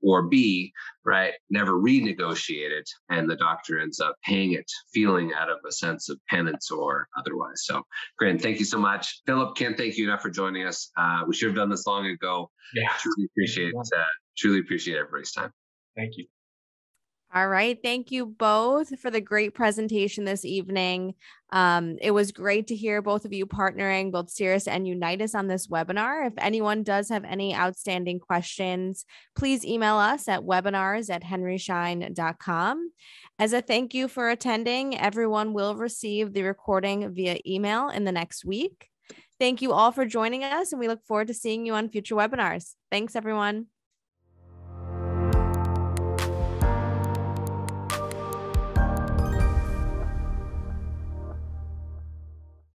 or B, right, never renegotiated, and the doctor ends up paying it, feeling out of a sense of penance or otherwise. So, Grant, thank you so much. Phylip, can't thank you enough for joining us. We should have done this long ago. Yeah. Truly appreciate everybody's time. Thank you. All right. Thank you both for the great presentation this evening. It was great to hear both of you partnering, both Cirrus and Unitas, on this webinar. If anyone does have any outstanding questions, please email us at webinars@henryschein.com. As a thank you for attending, everyone will receive the recording via email in the next week. Thank you all for joining us, and we look forward to seeing you on future webinars. Thanks, everyone.